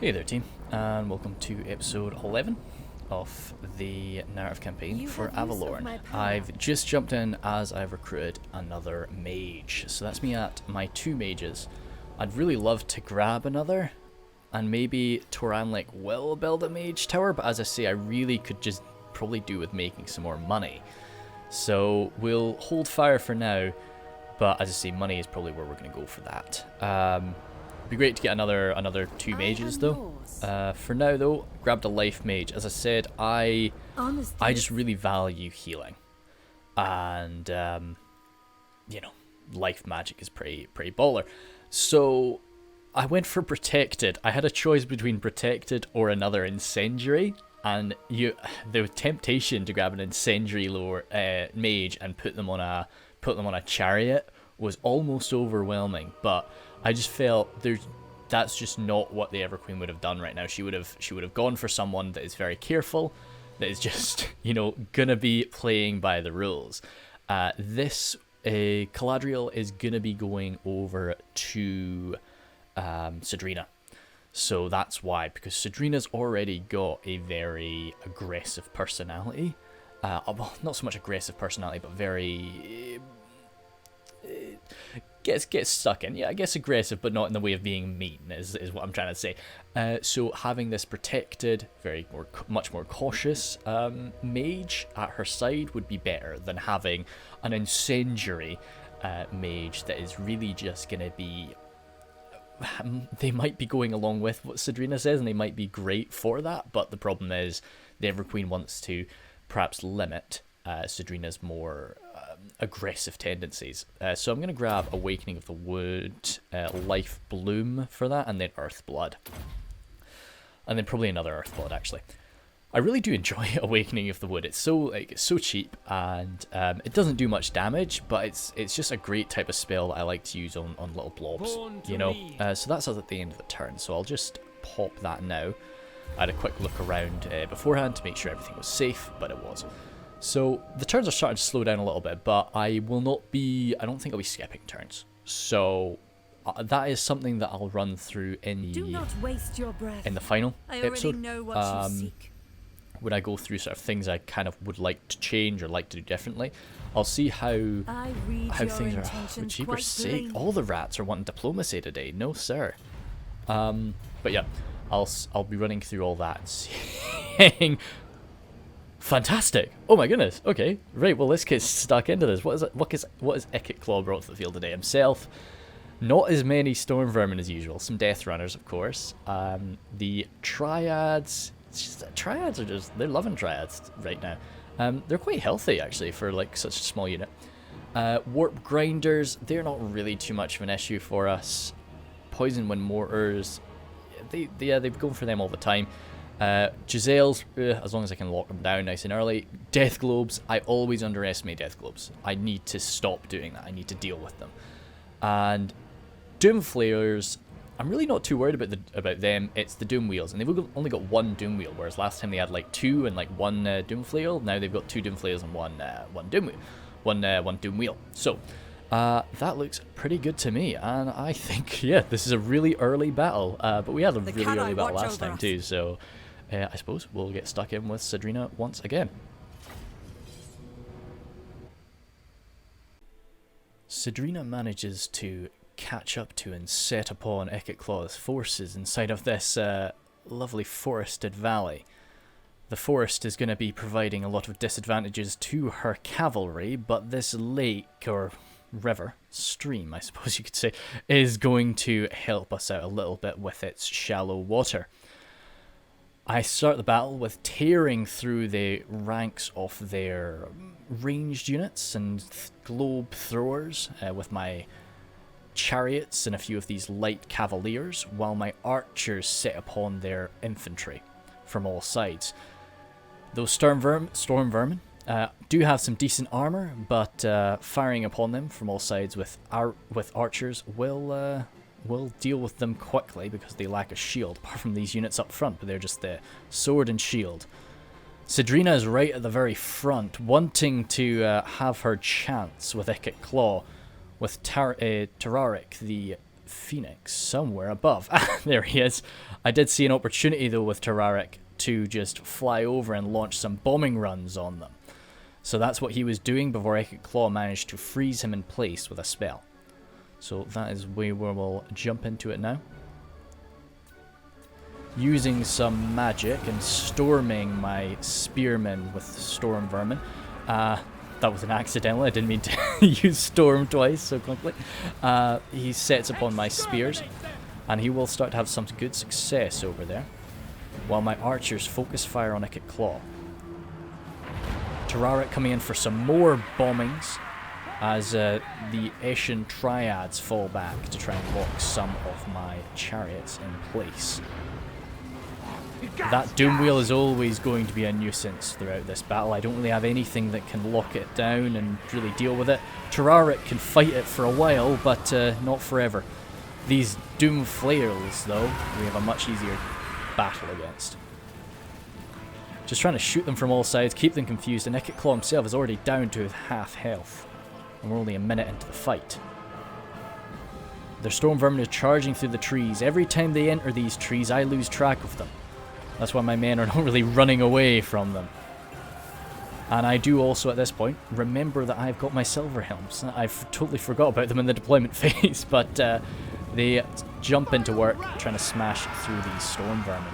Hey there team, and welcome to episode 11 of the narrative campaign for Avelorn. I've just jumped in as I've recruited another mage, so that's me at my 2 mages. I'd really love to grab another, and maybe Toranlik will build a mage tower, but as I say, I really could just probably do with making some more money. So we'll hold fire for now, but as I say, money is probably where we're going to go for that. It'd be great to get another 2 mages though. For now though, grabbed a Life Mage. As I said, I just really value healing, and you know, life magic is pretty baller. So I went for Protected. I had a choice between Protected or another Incendiary, and the temptation to grab an Incendiary lore mage and put them on a chariot was almost overwhelming, but I just felt that's just not what the Everqueen would have done right now. She would have gone for someone that is very careful, that is just, you know, gonna be playing by the rules. This Caladrielle is gonna be going over to Sadrina. So that's why, because Sadrina's already got a very aggressive personality. Well, not so much aggressive personality, but very gets stuck in. Yeah, I guess aggressive, but not in the way of being mean is what I'm trying to say. So having this Protected, much more cautious mage at her side would be better than having an Incendiary mage that is really just going to be... They might be going along with what Sadrina says, and they might be great for that, but the problem is the Everqueen wants to perhaps limit Sadrina's more aggressive tendencies. So I'm going to grab Awakening of the Wood, Life Bloom for that, and then Earth Blood. And then probably another Earth Blood, actually. I really do enjoy Awakening of the Wood. It's so cheap, and it doesn't do much damage, but it's just a great type of spell that I like to use on little blobs, you know. So that's us at the end of the turn, so I'll just pop that now. I had a quick look around beforehand to make sure everything was safe, but it was. So the turns are starting to slow down a little bit, but I don't think I'll be skipping turns. So that is something that I'll run through in the final episode. Know what you seek. When I go through sort of things I kind of would like to change or like to do differently, I'll see how things are. For cheaper's sake, all the rats are wanting diplomacy today. No sir. But yeah, I'll be running through all that and seeing. Fantastic! Oh my goodness. Okay, right. Well, let's get stuck into this. What is it? What is Icket Claw brought to the field today? Himself. Not as many Storm Vermin as usual. Some Death Runners, of course. The Triads. Triads are they're loving Triads right now. They're quite healthy actually for like such a small unit. Warp Grinders. They're not really too much of an issue for us. Poison Wind Mortars. They've gone for them all the time. Giselles, as long as I can lock them down nice and early. Death Globes, I always underestimate Death Globes. I need to stop doing that. I need to deal with them. And Doom Flayers, I'm really not too worried about them. It's the Doom Wheels, and they've only got 1 Doom Wheel, whereas last time they had like 2 and like 1 Doom Flail. Now they've got 2 Doom Flails and 1 Doom Wheel, one Doom Wheel. So that looks pretty good to me, and I think this is a really early battle. But we had a really early battle last time too, so. I suppose we'll get stuck in with Sadrina once again. Sadrina manages to catch up to and set upon Icket Claw's forces inside of this lovely forested valley. The forest is going to be providing a lot of disadvantages to her cavalry, but this lake, or river, stream I suppose you could say, is going to help us out a little bit with its shallow water. I start the battle with tearing through the ranks of their ranged units and globe throwers with my chariots and a few of these light cavaliers, while my archers sit upon their infantry from all sides. Those storm vermin do have some decent armor, but firing upon them from all sides with archers will deal with them quickly because they lack a shield, apart from these units up front, but they're just the sword and shield. Sadrina is right at the very front, wanting to have her chance with Icket Claw, with Tararik, the Phoenix somewhere above. There he is. I did see an opportunity though with Tararic to just fly over and launch some bombing runs on them. So that's what he was doing before Eckett Claw managed to freeze him in place with a spell. So that is where we'll jump into it now. Using some magic and storming my spearmen with storm vermin. That was an accidental, I didn't mean to use storm twice so quickly. He sets upon my spears, and he will start to have some good success over there, while my archers focus fire on Eckett Claw. Tararic coming in for some more bombings, as the Eshin Triads fall back to try and lock some of my chariots in place. That Doom Wheel is always going to be a nuisance throughout this battle. I don't really have anything that can lock it down and really deal with it. Tararic can fight it for a while, but not forever. These Doom Flails, though, we have a much easier battle against. Just trying to shoot them from all sides, keep them confused, and Eckett Claw himself is already down to half health. And we're only a minute into the fight. Their Storm Vermin are charging through the trees. Every time they enter these trees, I lose track of them. That's why my men are not really running away from them. And I do also, at this point, remember that I've got my Silver Helms. I've totally forgot about them in the deployment phase, but they jump into work trying to smash through these Storm Vermin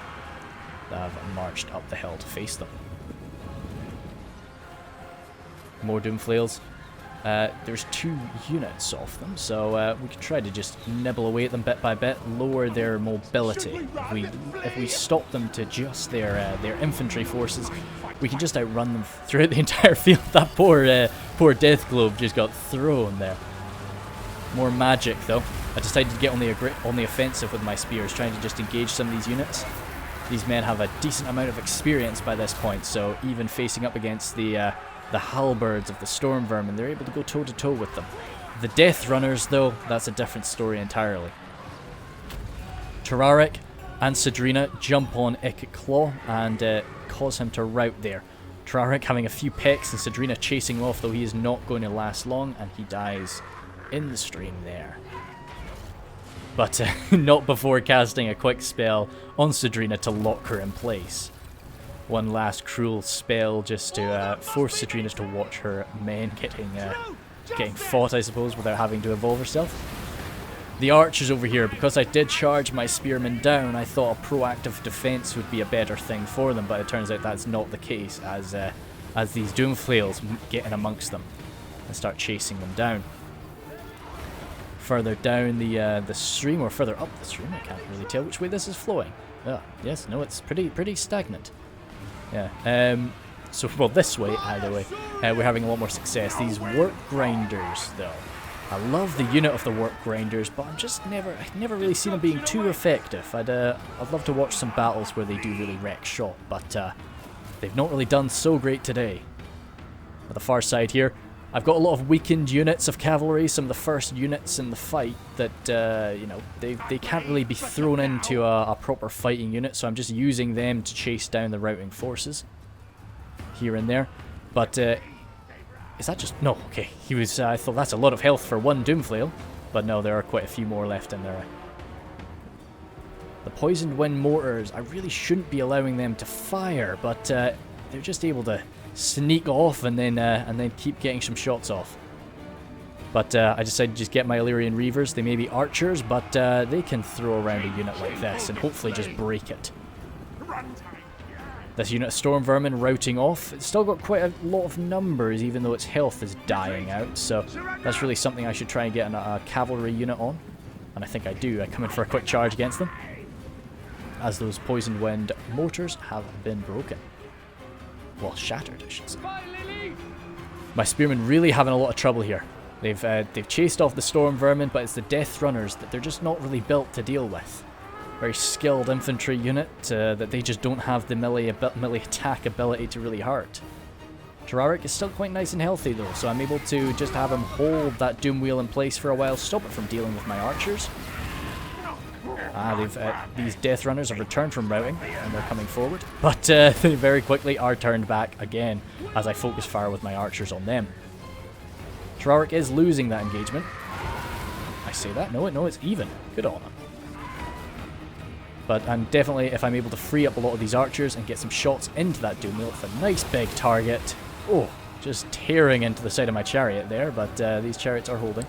that have marched up the hill to face them. More Doom Flails. There's 2 units of them, so we can try to just nibble away at them bit by bit, lower their mobility. If we stop them to just their infantry forces, we can just outrun them throughout the entire field. That poor Death Globe just got thrown there. More magic though. I decided to get on the offensive with my spears, trying to just engage some of these units. These men have a decent amount of experience by this point, so even facing up against the halberds of the Storm Vermin, they're able to go toe-to-toe with them. The Death Runners, though, that's a different story entirely. Tararic and Sadrina jump on Eckett Claw and cause him to rout there. Tararic having a few pecks and Sadrina chasing him off, though he is not going to last long, and he dies in the stream there. But not before casting a quick spell on Sadrina to lock her in place. One last cruel spell just to force Sadrina to watch her men getting fought, I suppose, without having to evolve herself. The archers over here, because I did charge my spearmen down, I thought a proactive defense would be a better thing for them, but it turns out that's not the case, as these Doom Flails get in amongst them and start chasing them down. Further down the stream, or further up the stream, I can't really tell which way this is flowing. Yes, no, it's pretty stagnant. Yeah, so, well, this way, either way, we're having a lot more success. These Work Grinders, though. I love the unit of the Work Grinders, but I've never really seen them being too effective. I'd love to watch some battles where they do really wreck shop, but they've not really done so great today. At the far side here, I've got a lot of weakened units of cavalry, some of the first units in the fight that, you know, they can't really be thrown into a proper fighting unit, so I'm just using them to chase down the routing forces here and there. But, is that just... No, okay, I thought that's a lot of health for one Doomflail, but no, there are quite a few more left in there. The Poisoned Wind Mortars, I really shouldn't be allowing them to fire, but they're just able to sneak off and then keep getting some shots off. But I decided to just get my Illyrian Reavers. They may be archers, but they can throw around a unit like this and hopefully just break it. This unit of Storm Vermin routing off. It's still got quite a lot of numbers, even though its health is dying out, so that's really something I should try and get a cavalry unit on. And I think I do. I come in for a quick charge against them, as those Poisoned Wind Mortars have been broken. Well, shattered, I should say. My spearmen really having a lot of trouble here. They've chased off the Storm Vermin, but it's the Death Runners that they're just not really built to deal with. Very skilled infantry unit that they just don't have the melee attack ability to really hurt. Tararic is still quite nice and healthy though, so I'm able to just have him hold that Doom Wheel in place for a while, stop it from dealing with my archers. These Death Runners have returned from routing, and they're coming forward. But they very quickly are turned back again, as I focus fire with my archers on them. Tararic is losing that engagement, I say that. No, it's even. Good on him. But I'm definitely, if I'm able to free up a lot of these archers and get some shots into that doom wheel, it's a nice big target. Oh, just tearing into the side of my chariot there, but these chariots are holding.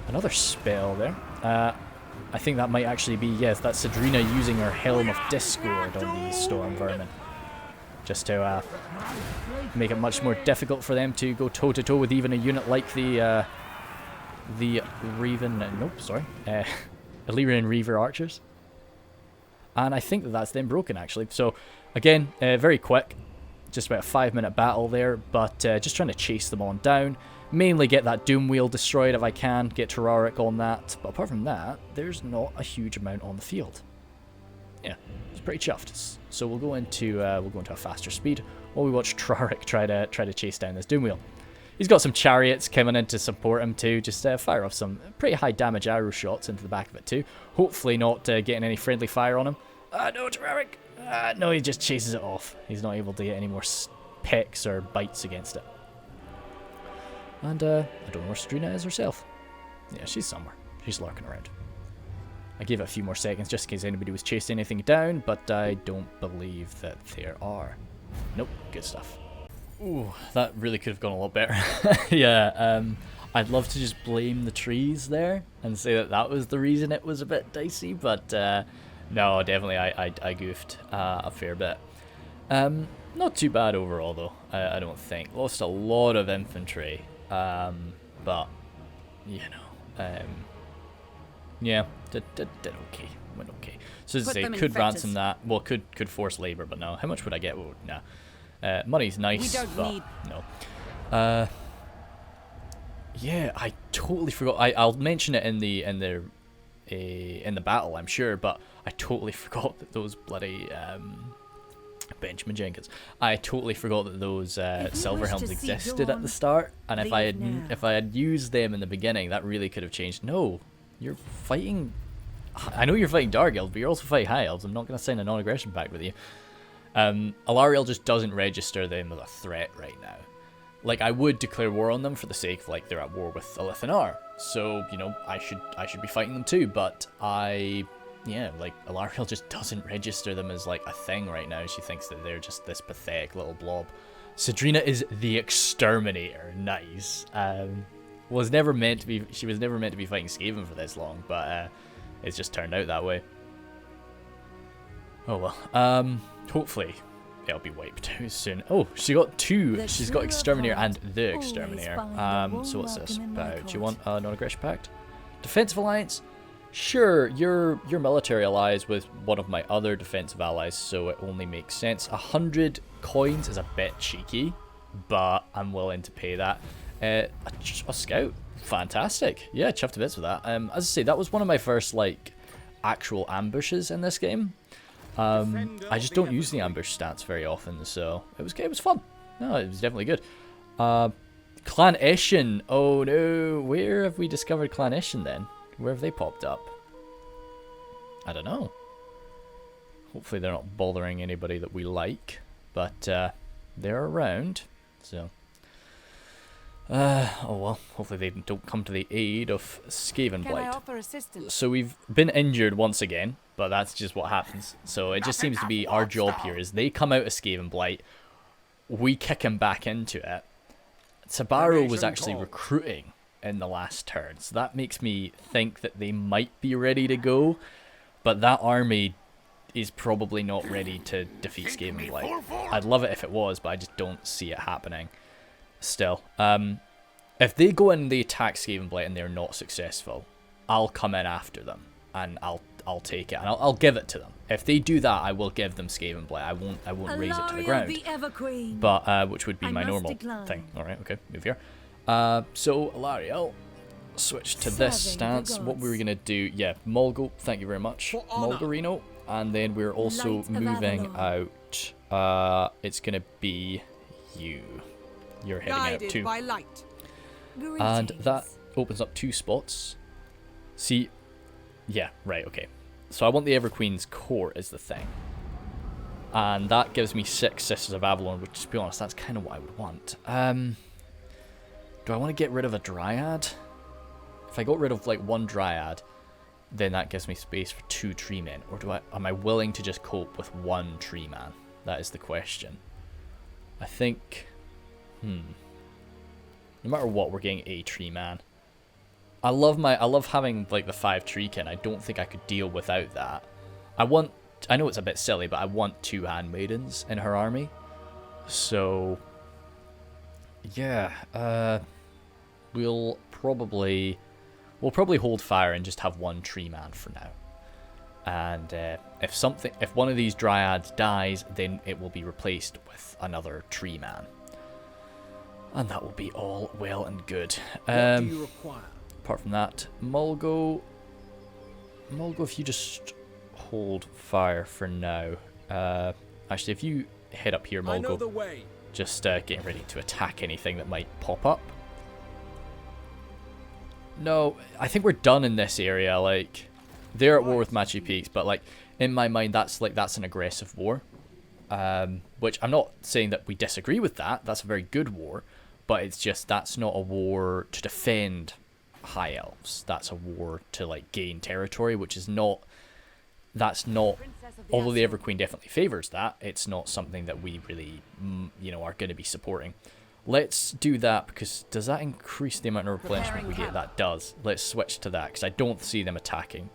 Another spell there. I think that might actually be, yes, that's Sadrina using her Helm of Discord on these Storm Vermin. Just to make it much more difficult for them to go toe-to-toe with even a unit like the Raven, nope, sorry, Illyrian Reaver Archers. And I think that that's then broken, actually. So, again, very quick. Just about a 5-minute battle there, but just trying to chase them on down. Mainly get that Doom Wheel destroyed if I can, get Terraric on that. But apart from that, there's not a huge amount on the field. Yeah, it's pretty chuffed. So we'll go into a faster speed while we watch Terraric try to chase down this Doom Wheel. He's got some chariots coming in to support him too. Just fire off some pretty high damage arrow shots into the back of it too. Hopefully not getting any friendly fire on him. No, Terraric! No, he just chases it off. He's not able to get any more pecks or bites against it. And I don't know where Sadrina is herself. Yeah, she's somewhere. She's lurking around. I gave it a few more seconds just in case anybody was chasing anything down, but I don't believe that there are. Nope, good stuff. Ooh, that really could have gone a lot better. Yeah, I'd love to just blame the trees there and say that that was the reason it was a bit dicey, but no, definitely I goofed a fair bit. Not too bad overall though, I don't think. Lost a lot of infantry, but, you know, yeah, did okay, went okay. So as I say, could ransom that, well, could force labor, but no. How much would I get? Oh, nah. Money's nice, but no. Yeah, I totally forgot. I'll mention it in the battle, I'm sure, but I totally forgot that those bloody Benjamin Jenkins. I totally forgot that those silver helms existed at the start, and if I had used them in the beginning, that really could have changed. No, you're fighting. I know you're fighting Dark Elves, but you're also fighting High Elves. I'm not going to sign a non-aggression pact with you. Avelorn just doesn't register them as a threat right now. Like, I would declare war on them for the sake of, like, they're at war with Avelorn. So, you know, I should be fighting them too, but yeah, like, Avelorn just doesn't register them as, like, a thing right now. She thinks that they're just this pathetic little blob. Sadrina is the Exterminator. Nice. She was never meant to be fighting Skaven for this long, but it's just turned out that way. Oh well. Hopefully it'll be wiped out soon. Oh, she got two. She's got Exterminator and the Exterminator. So what's this about? Do you want a non-aggression pact? Defensive alliance? Sure, you're military allies with one of my other defensive allies, so it only makes sense. 100 coins is a bit cheeky, but I'm willing to pay that. A scout? Fantastic. Yeah, chuffed to bits with that. As I say, that was one of my first, like, actual ambushes in this game. I just don't use the ambush stats very often, so it was fun. No, it was definitely good. Clan Eshin. Oh no, where have we discovered Clan Eshin then? Where have they popped up? I don't know. Hopefully they're not bothering anybody that we like, but they're around, so. Oh well, hopefully they don't come to the aid of Skaven Blight. So we've been injured once again, but that's just what happens. So it just seems to be our job here is they come out of Skaven Blight, we kick him back into it. Sabaro was actually recruiting in the last turn, so that makes me think that they might be ready to go, but that army is probably not ready to defeat Skaven Blight. I'd love it if it was, but I just don't see it happening. Still, if they go in and they attack Skaven Blight and they're not successful, I'll come in after them and I'll take it and I'll give it to them. If they do that, I will give them Skaven Blight. I won't raise it to the ground. But which would be my normal thing. All right, okay, move here. So Alariel, switch to this stance. What we were gonna do? Yeah, Mulgo. Thank you very much, Mulgarino. And then we're also moving out. It's gonna be you. You're heading out too. And that opens up 2 spots. See, yeah, right, okay. So I want the Everqueen's Court is the thing. And that gives me 6 Sisters of Avelorn, which, to be honest, that's kind of what I would want. Do I want to get rid of a Dryad? if I got rid of like one Dryad, then that gives me space for 2 tree men. Or am I willing to just cope with 1 tree man? That is the question. I think, no matter what, we're getting a tree man. I love having like the 5 treekin. I don't think I could deal without that. I know it's a bit silly, but I want 2 handmaidens in her army. So yeah, we'll probably hold fire and just have 1 tree man for now. And if one of these dryads dies, then it will be replaced with another tree man, and that will be all well and good. What do you require? Apart from that, Mulgo, if you just hold fire for now. Actually, if you head up here, Mulgo, I know the way. Just getting ready to attack anything that might pop up. No, I think we're done in this area. Like, they're at war with Machu Picchu, but like in my mind, that's an aggressive war. Which I'm not saying that we disagree with that. That's a very good war, but it's just that's not a war to defend high elves. That's a war to like gain territory, which is not. That's not. Although the Everqueen definitely favors that, it's not something that we really, are going to be supporting. Let's do that, because does that increase the amount of replenishment we get? That does. Let's switch to that, because I don't see them attacking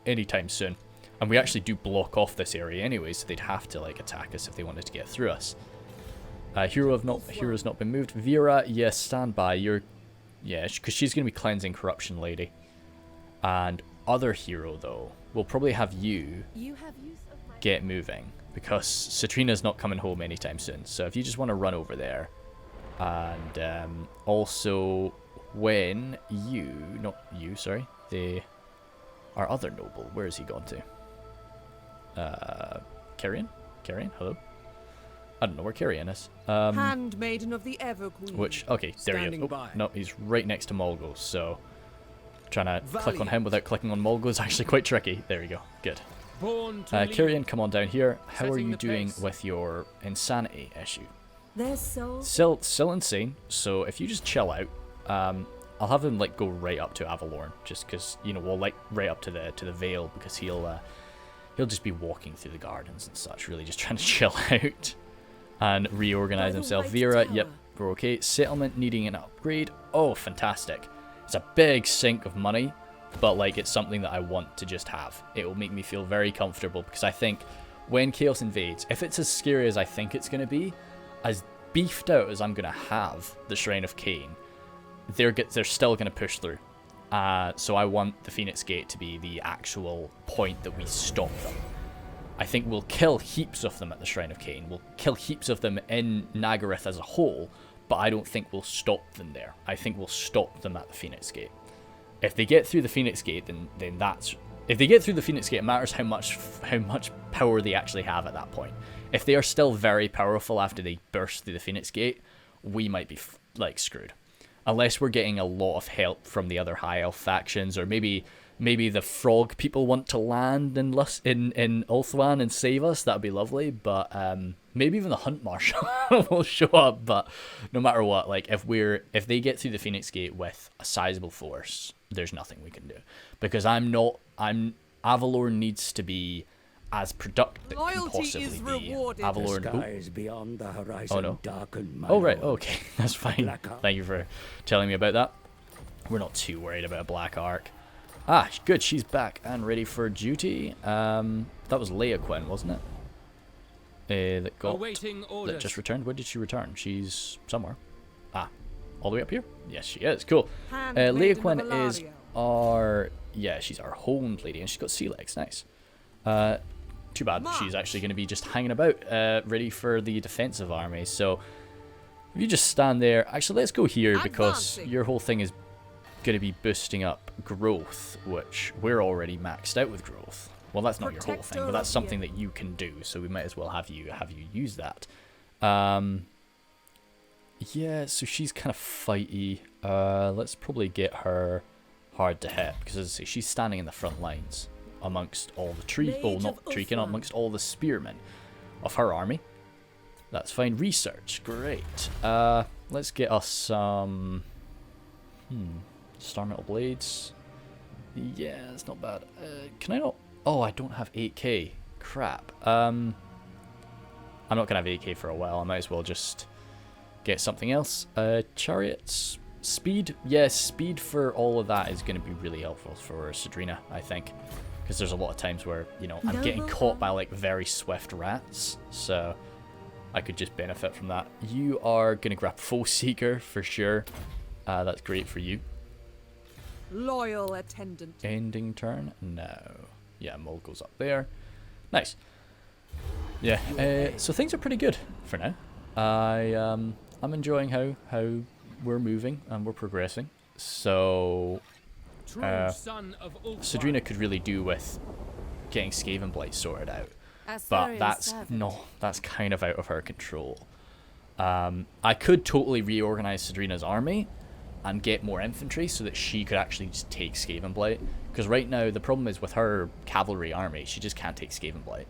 anytime soon. And we actually do block off this area anyway, so they'd have to like attack us if they wanted to get through us. Hero's not been moved. Vera, yes, stand by. Because she's going to be cleansing Corruption Lady. And other hero, though, we'll probably have you get moving, because Sadrina's not coming home anytime soon. So if you just want to run over there. And also, when our other noble, where has he gone to? Carrion, hello? I don't know where Carrion is. Handmaiden of the Everqueen. Okay, there you go. Oh, no, he's right next to Mulgo, so trying to click on him without clicking on Mulgo is actually quite tricky. There we go, good. Carrion, come on down here. How are you doing with your insanity issue? Still insane, so if you just chill out, I'll have him like go right up to Avelorn, just because we'll like right up to the Vale, because he'll just be walking through the gardens and such, really just trying to chill out and reorganize himself. Vera, yep, we're okay. Settlement needing an upgrade. Oh, fantastic! It's a big sink of money, but like it's something that I want to just have. It will make me feel very comfortable, because I think when Chaos invades, if it's as scary as I think it's going to be, as beefed out as I'm going to have the Shrine of Cain, they're still going to push through. So I want the Phoenix Gate to be the actual point that we stop them. I think we'll kill heaps of them at the Shrine of Cain. We'll kill heaps of them in Nagaryth as a whole, but I don't think we'll stop them there. I think we'll stop them at the Phoenix Gate. If they get through the Phoenix Gate, then that's... If they get through the Phoenix Gate, it matters how much power they actually have at that point. If they are still very powerful after they burst through the Phoenix Gate, we might be screwed. Unless we're getting a lot of help from the other High Elf factions, or maybe the frog people want to land in Ulthuan and save us. That'd be lovely. But maybe even the Hunt Marshal will show up. But no matter what, like if they get through the Phoenix Gate with a sizable force, there's nothing we can do, because Avelorn needs to be as productive it can possibly be. Avelorn. Beyond the horizon darken, oh right, okay, that's fine. Thank you for telling me about that. We're not too worried about a Black Ark. Ah, good, she's back and ready for duty. That was Leia Quinn, wasn't it? That just returned. Where did she return? She's somewhere. Ah, all the way up here? Yes, she is. Cool. Leia Quinn is she's our Homed Lady, and she's got sea legs. Nice. Too bad she's actually going to be just hanging about, ready for the defensive army. So if you just stand there, actually let's go here, because your whole thing is going to be boosting up growth, which we're already maxed out with growth. Well, that's not your whole thing, but that's something that you can do, so we might as well have you use that. Yeah, so she's kind of fighty. Let's probably get her hard to hit, because as I say, she's standing in the front lines amongst all the amongst all the spearmen of her army. That's fine. Research, great. Let's get us some Star Metal Blades. Yeah, it's not bad. Can I not? Oh, I don't have 8k. Crap. I'm not going to have 8k for a while. I might as well just get something else. Chariots. Speed. Yeah, speed for all of that is going to be really helpful for Sadrina, I think. Because there's a lot of times where, you know, I'm getting caught by, like, very swift rats. So I could just benefit from that. You are going to grab Full Seeker for sure. That's great for you. Loyal attendant. Ending turn? No. Yeah, Mole goes up there. Nice. Yeah, so things are pretty good for now. I'm enjoying how we're moving and we're progressing. So Sadrina could really do with getting Skaven Blight sorted out. But that's kind of out of her control. I could totally reorganize Sadrina's army and get more infantry so that she could actually just take Skaven Blight. Because right now, the problem is with her cavalry army, she just can't take Skaven Blight.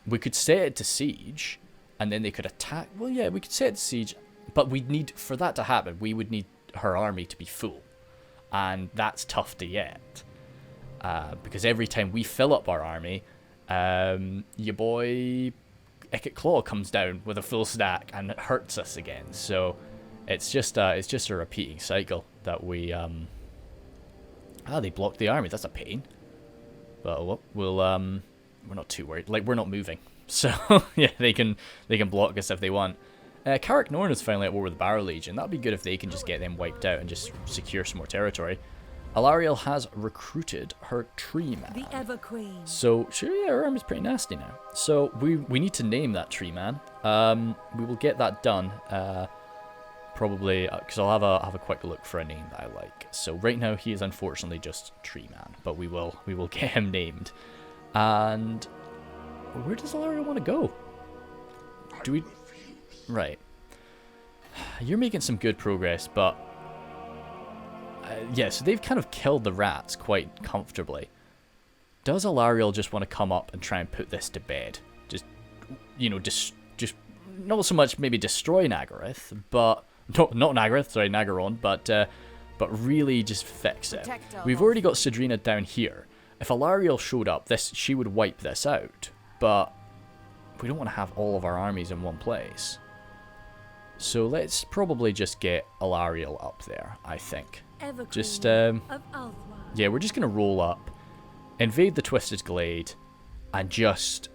We could set it to siege, and then they could attack. Well, yeah, we could set it to siege, but we'd need, for that to happen, we would need her army to be full. And that's tough to get. Because every time we fill up our army, your boy Icket Claw comes down with a full stack and it hurts us again. So it's just a repeating cycle that we they blocked the army. That's a pain. But we'll we're not too worried. Like, we're not moving. So yeah, they can block us if they want. Carrick Norn is finally at war with the Barrow Legion. That'd be good if they can just get them wiped out and just secure some more territory. Avelorn has recruited her tree man. The Ever Queen. So sure, yeah, her army's pretty nasty now. So we need to name that tree man. We will get that done. Probably because I'll have a quick look for a name that I like. So right now he is unfortunately just tree man, but we will get him named. And where does Avelorn want to go? Do we? Right. You're making some good progress, but yeah, so they've kind of killed the rats quite comfortably. Does Avelorn just want to come up and try and put this to bed? Just, you know, just not so much maybe destroy Nagaroth, but not Nagaroth, sorry, Nagaron, but really just fix it. We've already got Sadrina down here. If Avelorn showed up, she would wipe this out, but we don't want to have all of our armies in one place. So let's probably just get Avelorn up there, I think. Just, yeah, we're just going to roll up, invade the Twisted Glade, and just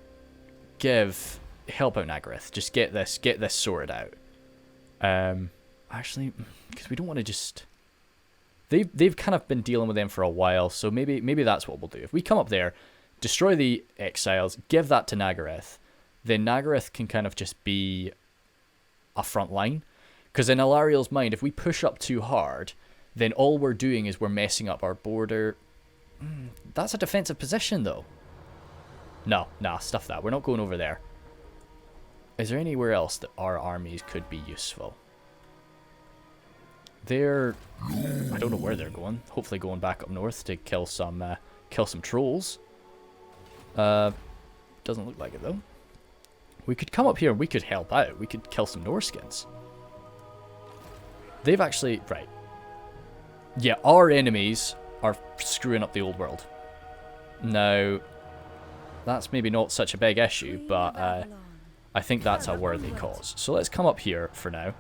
help out Nagaroth. Just get this sorted out. Actually, because we don't want to just... They've kind of been dealing with them for a while, so maybe that's what we'll do. If we come up there, destroy the exiles, give that to Nagaroth, then Nagaroth can kind of just be a front line. Because in Alarion's mind, if we push up too hard, then all we're doing is we're messing up our border. That's a defensive position, though. No, nah, stuff that. We're not going over there. Is there anywhere else that our armies could be useful? I don't know where they're going. Hopefully going back up north to kill some trolls. Doesn't look like it, though. We could come up here and we could help out. We could kill some Norskins. They've actually... Right. Yeah, our enemies are screwing up the old world. Now, that's maybe not such a big issue, but I think that's a worthy cause. So let's come up here for now.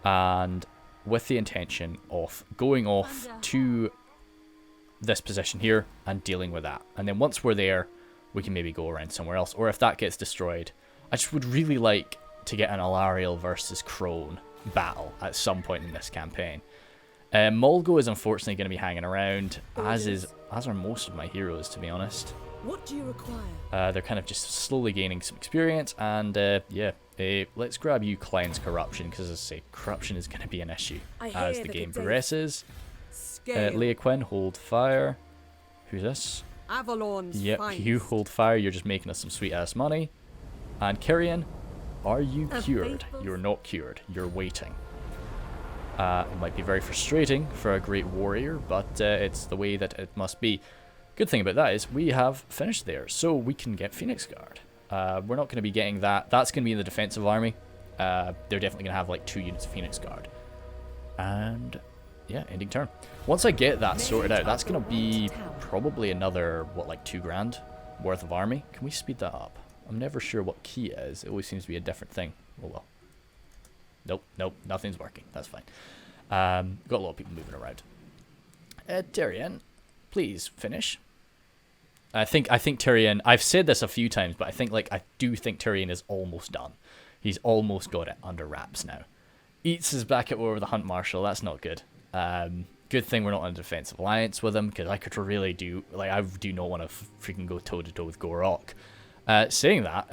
And with the intention of going off to this position here and dealing with that. And then once we're there, we can maybe go around somewhere else. Or if that gets destroyed, I just would really like to get an Avelorn versus Crone battle at some point in this campaign. Mulgo is unfortunately going to be hanging around, as are most of my heroes, to be honest. What do you require? They're kind of just slowly gaining some experience, and yeah, let's grab you Cleanse Corruption, because as I say, corruption is going to be an issue as the game progresses. Leah Quinn, hold fire. Who's this? Avelorn's Yep, finest. you hold fire, you're just making us some sweet ass money. And Kyrian, are you cured? You're not cured, you're waiting. It might be very frustrating for a great warrior, but it's the way that it must be. Good thing about that is we have finished there, so we can get Phoenix Guard. We're not going to be getting that. That's going to be in the defensive army. They're definitely going to have like 2 units of Phoenix Guard. And yeah, ending turn. Once I get that sorted out, that's going to be probably another, what, like 2 grand worth of army. Can we speed that up? I'm never sure what key it is. It always seems to be a different thing. Oh well. Nope, nothing's working. That's fine. Got a lot of people moving around. Tyrion, please finish. I think Tyrion, I've said this a few times, but I do think Tyrion is almost done. He's almost got it under wraps now. Eats is back at war with the Hunt Marshal. That's not good. Good thing we're not in a defensive alliance with him, because I could really do, like, I do not want to freaking go toe to toe with Gorok. Saying that,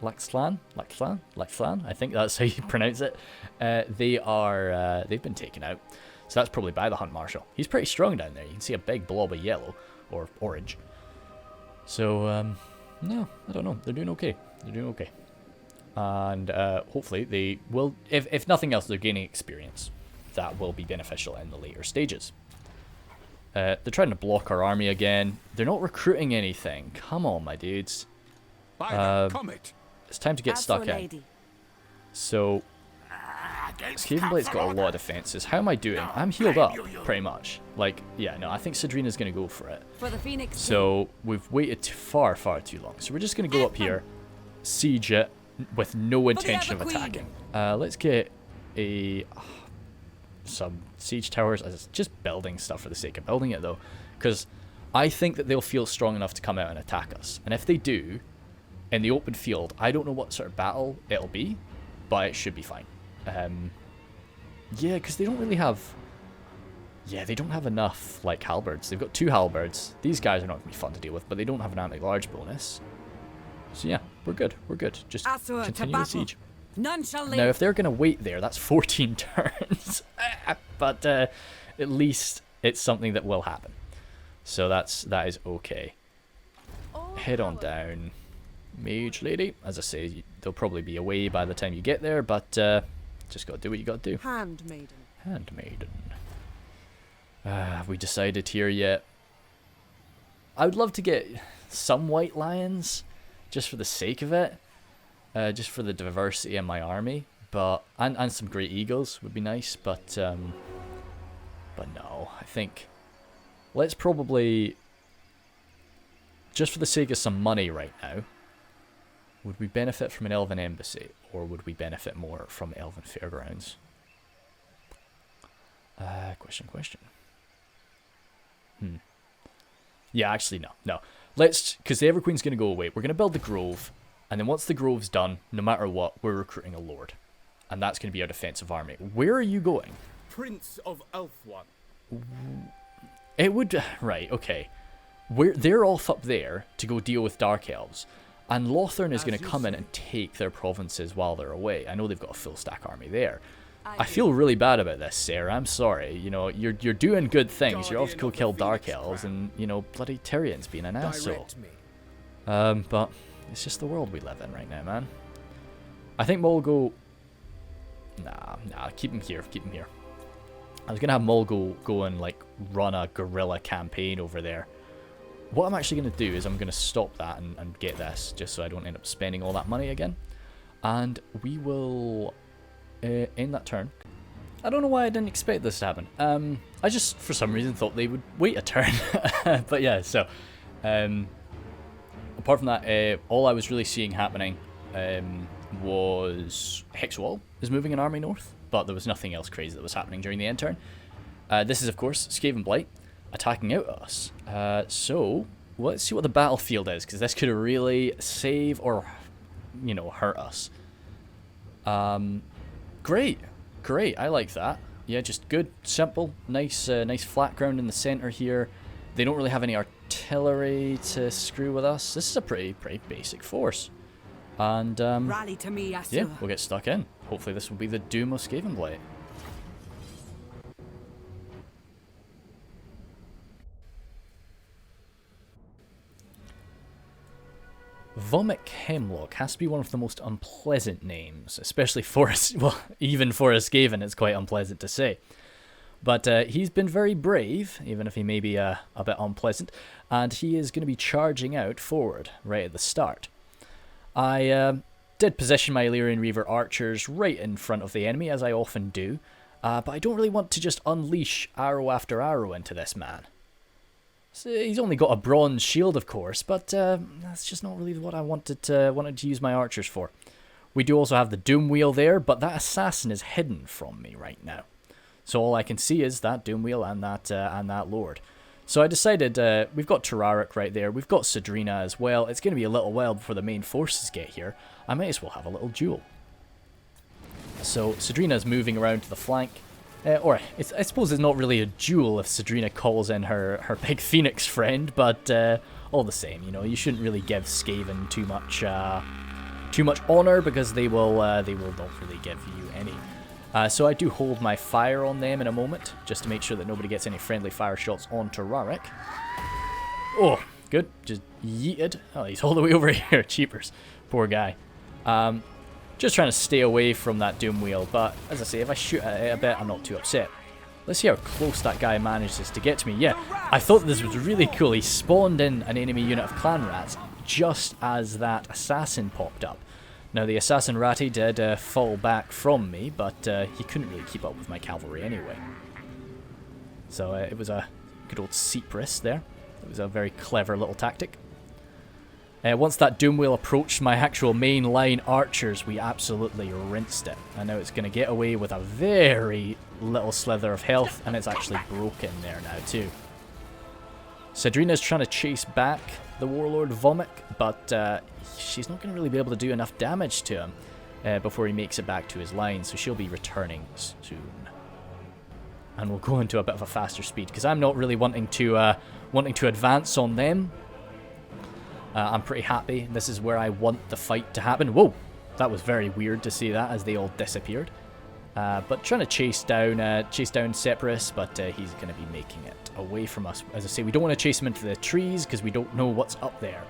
Laxlan, I think that's how you pronounce it. They've been taken out, so that's probably by the Hunt Marshal. He's pretty strong down there. You can see a big blob of yellow or orange. So no, I don't know. They're doing okay. And hopefully they will. If nothing else, they're gaining experience. That will be beneficial in the later stages. They're trying to block our army again. They're not recruiting anything. Come on, my dudes. It's time to get stuck in. So, Skaven Blade's got a lot of defenses. How am I doing? I'm healed up, pretty much. Like, yeah, no, I think Sadrina's going to go for it. So, we've waited far, far too long. So we're just going to go up here, siege it, with no intention of attacking. Let's get some siege towers. As just building stuff for the sake of building it, though. Because I think that they'll feel strong enough to come out and attack us. And if they do, in the open field, I don't know what sort of battle it'll be, but it should be fine. Yeah, because they don't really have... Yeah, they don't have enough, like, halberds. They've got 2 halberds. These guys are not going to be fun to deal with, but they don't have an anti-large bonus. So yeah, we're good. Just continue the siege. None shall live. Now, if they're going to wait there, that's 14 turns. But at least it's something that will happen. So that is okay. Head on down. Mage lady, as I say, they'll probably be away by the time you get there, but just gotta do what you gotta do. Handmaiden. Have we decided here yet? I would love to get some white lions, just for the sake of it, just for the diversity in my army, but and some great eagles would be nice, but no, I think let's probably, just for the sake of some money right now. Would we benefit from an Elven Embassy, or would we benefit more from Elven Fairgrounds? Question. Yeah, actually, no. Let's, because the Everqueen's going to go away. We're going to build the Grove, and then once the Grove's done, no matter what, we're recruiting a Lord. And that's going to be our defensive army. Where are you going? Prince of Elfwan. It would, right, okay. They're off up there to go deal with Dark Elves. And Lothern is going to come in and take their provinces while they're away. I know they've got a full stack army there. I feel really bad about this, Sarah. I'm sorry. You know, you're doing good things. You're off to go kill Dark Elves, and, you know, bloody Tyrion's being an asshole. But it's just the world we live in right now, man. I think Mulgo... Nah, keep him here. I was going to have Mulgo go and, like, run a guerrilla campaign over there. What I'm actually going to do is I'm going to stop that and get this, just so I don't end up spending all that money again. And we will end that turn. I don't know why I didn't expect this to happen. I just, for some reason, thought they would wait a turn. But yeah, so... apart from that, all I was really seeing happening was Hexwall is moving an army north, but there was nothing else crazy that was happening during the end turn. This is, of course, Skaven Blight attacking out at us. So let's see what the battlefield is, because this could really save or, you know, hurt us. Great, I like that. Yeah, just good, simple, nice flat ground in the center here. They don't really have any artillery to screw with us. This is a pretty basic force. And Rally to me, yeah, we'll get stuck in. Hopefully this will be the doom of Skaven Blight. Vomit Hemlock has to be one of the most unpleasant names, especially for us. Well, even for a Skaven, it's quite unpleasant to say. But he's been very brave, even if he may be a bit unpleasant, and he is going to be charging out forward right at the start. I did position my Illyrian Reaver archers right in front of the enemy, as I often do. But I don't really want to just unleash arrow after arrow into this man. So he's only got a bronze shield, of course, but that's just not really what I wanted to use my archers for. We do also have the Doom Wheel there, but that assassin is hidden from me right now. So all I can see is that Doom Wheel and that Lord. So I decided, we've got Terraric right there, we've got Sadrina as well. It's going to be a little while before the main forces get here. I might as well have a little duel. So Sadrina's moving around to the flank. I suppose it's not really a duel if Sadrina calls in her big Phoenix friend, but all the same, you know, you shouldn't really give Skaven too much honor, because they will not really give you any. So I do hold my fire on them in a moment, just to make sure that nobody gets any friendly fire shots on Terraric. Oh, good. Just yeeted. Oh, he's all the way over here. Cheapers. Poor guy. Just trying to stay away from that Doom Wheel, but as I say, if I shoot at it a bit, I'm not too upset. Let's see how close that guy manages to get to me. Yeah, I thought this was really cool. He spawned in an enemy unit of clan rats just as that assassin popped up. Now, the assassin ratty did fall back from me, but he couldn't really keep up with my cavalry anyway. So it was a good old Cypress there. It was a very clever little tactic. Once that Doom Wheel approached my actual main line archers, we absolutely rinsed it. And now it's going to get away with a very little slither of health, and it's actually broken there now too. Sadrina's trying to chase back the Warlord Vomit, but she's not going to really be able to do enough damage to him before he makes it back to his line, so she'll be returning soon. And we'll go into a bit of a faster speed, because I'm not really wanting to advance on them. I'm pretty happy. This is where I want the fight to happen. Whoa! That was very weird to see that as they all disappeared. But trying to chase down Separus, but he's going to be making it away from us. As I say, we don't want to chase him into the trees because we don't know what's up there.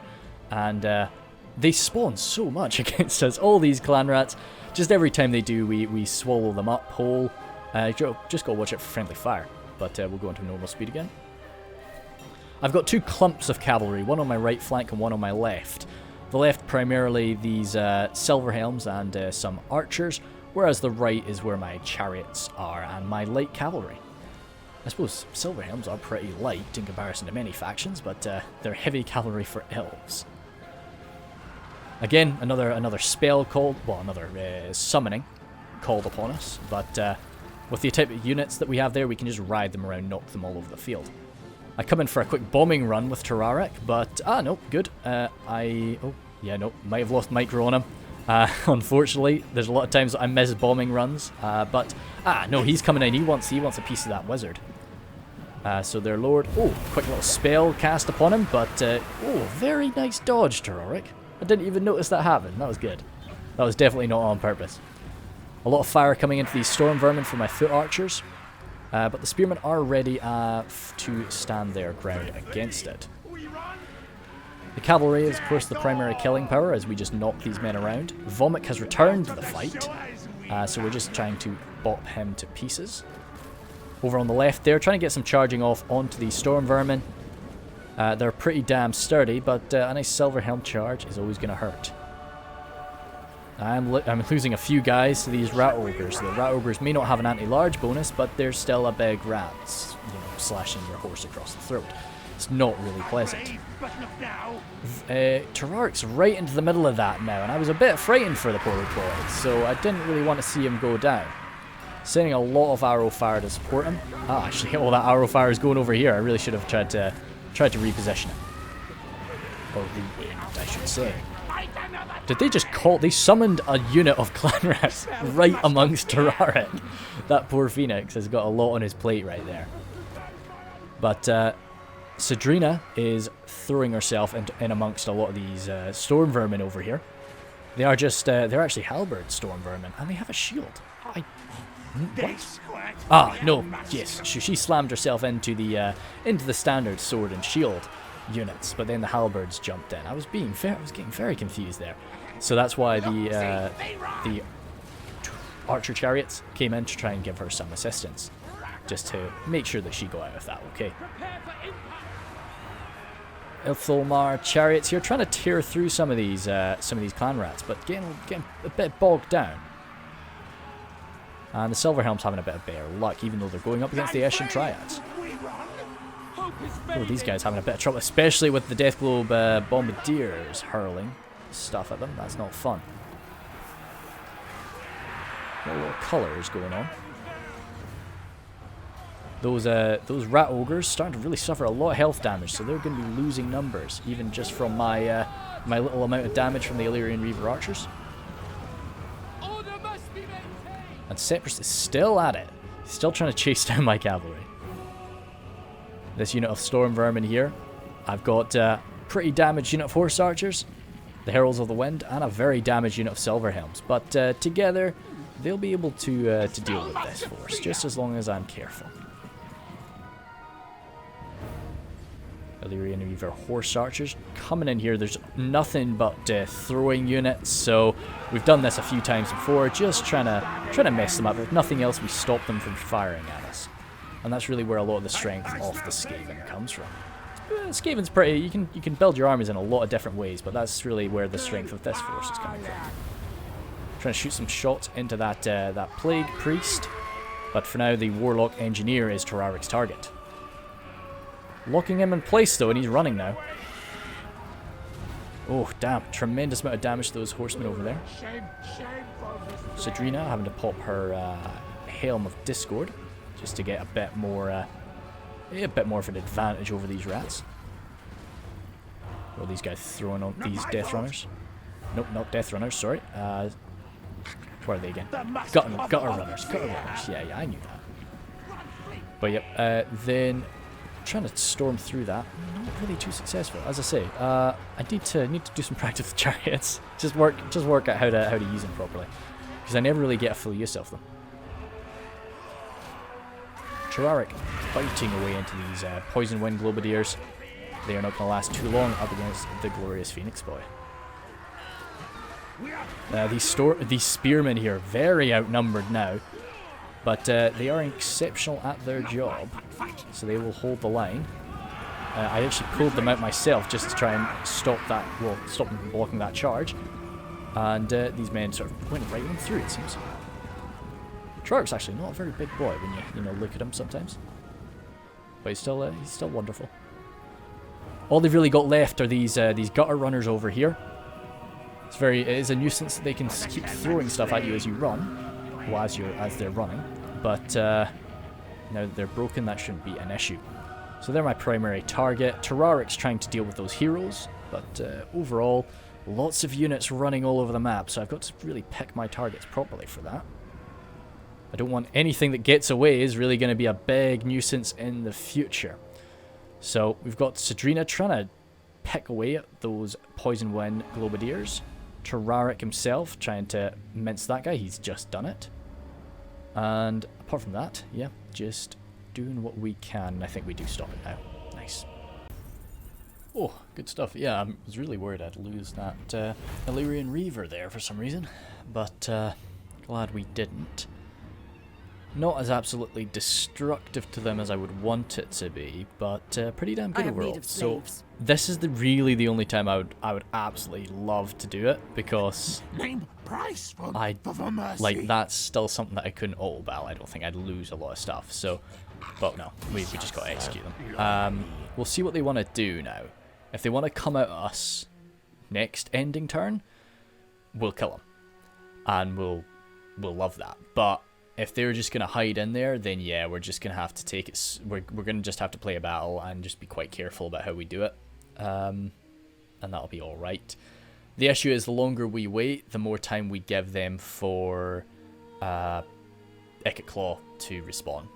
And they spawn so much against us. All these clan rats. Just every time they do, we swallow them up whole. Just got to watch it for friendly fire. But we'll go into normal speed again. I've got two clumps of cavalry, one on my right flank and one on my left. The left primarily these silver helms and some archers, whereas the right is where my chariots are and my light cavalry. I suppose silver helms are pretty light in comparison to many factions, but they're heavy cavalry for elves. Again, another spell called, well, another summoning called upon us, but with the type of units that we have there, we can just ride them around, knock them all over the field. I come in for a quick bombing run with Terraric, but, no, good. Might have lost micro on him. Unfortunately, there's a lot of times that I miss bombing runs, no, he's coming in. He wants a piece of that wizard. So their lord, quick little spell cast upon him, but, very nice dodge, Terraric. I didn't even notice that happen. That was good. That was definitely not on purpose. A lot of fire coming into these storm vermin from my foot archers. But the spearmen are ready to stand their ground against it. The cavalry is, of course, the primary killing power as we just knock these men around. Vomit has returned to the fight, so we're just trying to bop him to pieces. Over on the left there, trying to get some charging off onto these storm vermin. They're pretty damn sturdy, but a nice silver helm charge is always going to hurt. I'm losing a few guys to these rat ogres. The rat ogres may not have an anti-large bonus, but they're still a big rat, slashing your horse across the throat. It's not really pleasant. Terraric's right into the middle of that now, and I was a bit frightened for the poor boy, so I didn't really want to see him go down. Sending a lot of arrow fire to support him. Actually, all that arrow fire is going over here. I really should have tried to reposition it. Or re-aimed, I should say. Did they just call... They summoned a unit of clan rats right amongst Terraric. That poor Phoenix has got a lot on his plate right there. But Sadrina is throwing herself in amongst a lot of these storm vermin over here. They are just... they're actually halberd storm vermin, and they have a shield. What? No. Yes, she slammed herself into the standard sword and shield units, but then the halberds jumped in. I was getting very confused there. So that's why the archer chariots came in to try and give her some assistance, just to make sure that she got out of that okay. Ilthulmar chariots here, trying to tear through some of these clan rats, but getting a bit bogged down. And the Silverhelm's having a bit of better luck, even though they're going up against the Eshin Triads. Oh, these guys having a bit of trouble, especially with the Death Globe Bombardiers hurling stuff at them. That's not fun. Got a lot of colours going on. Those rat ogres starting to really suffer a lot of health damage, so they're going to be losing numbers, even just from my my little amount of damage from the Illyrian Reaver archers. And Seprus is still at it. He's still trying to chase down my cavalry. This unit of Storm Vermin here. I've got a pretty damaged unit of Horse Archers, the Heralds of the Wind, and a very damaged unit of Silverhelms. But together, they'll be able to deal with this force, just as long as I'm careful. Illyrian Reaver Horse Archers coming in here. There's nothing but throwing units, so we've done this a few times before, just trying to mess them up. If nothing else, we stop them from firing at us, and that's really where a lot of the strength of the Skaven comes from. Skaven's pretty. You can build your armies in a lot of different ways, but that's really where the strength of this force is coming from. Trying to shoot some shots into that Plague Priest, but for now the Warlock Engineer is Terraric's target. Locking him in place though, and he's running now. Oh, damn. Tremendous amount of damage to those horsemen over there. Sadrina having to pop her Helm of Discord just to get a bit more of an advantage over these rats. Well, these guys throwing on these Death Runners. Nope, not Death Runners, sorry. Where are they again? Gutter Runners. Yeah, I knew that. But yep, then trying to storm through that, not really too successful. As I say, I need to do some practice with chariots. Just work out how to use them properly, because I never really get a full use of them. Terraric biting away into these Poison Wind Globadiers. They are not going to last too long up against the glorious Phoenix Boy. These spearmen here, very outnumbered now. But they are exceptional at their job, so they will hold the line. I actually pulled them out myself just to try and stop them from blocking that charge. And these men sort of went right on through, it seems. Traric's actually not a very big boy when you look at him sometimes, but he's still wonderful. All they've really got left are these gutter runners over here. It is a nuisance that they can keep throwing stuff at you as you run. Well, as they're running, but now that they're broken, that shouldn't be an issue. So they're my primary target. Terraric's trying to deal with those heroes, but overall, lots of units running all over the map, so I've got to really pick my targets properly for that. I don't want anything that gets away is really going to be a big nuisance in the future. So we've got Sadrina trying to pick away at those Poison Wind Globadiers. Terraric himself trying to mince that guy. He's just done it. And apart from that, yeah, just doing what we can. I think we do stop it now. Nice. Oh, good stuff. Yeah, I was really worried I'd lose that Illyrian Reaver there for some reason, but glad we didn't. Not as absolutely destructive to them as I would want it to be, but pretty damn good overall. So this is really the only time I would absolutely love to do it, because that's still something that I couldn't auto-battle. I don't think I'd lose a lot of stuff. So, but no, we just got to execute them. We'll see what they want to do now. If they want to come at us next ending turn, we'll kill them, and we'll love that. But if they're just going to hide in there, then yeah, we're just going to have to take it. We're going to just have to play a battle and just be quite careful about how we do it. And that'll be alright. The issue is the longer we wait, the more time we give them for Ikit Claw to respawn.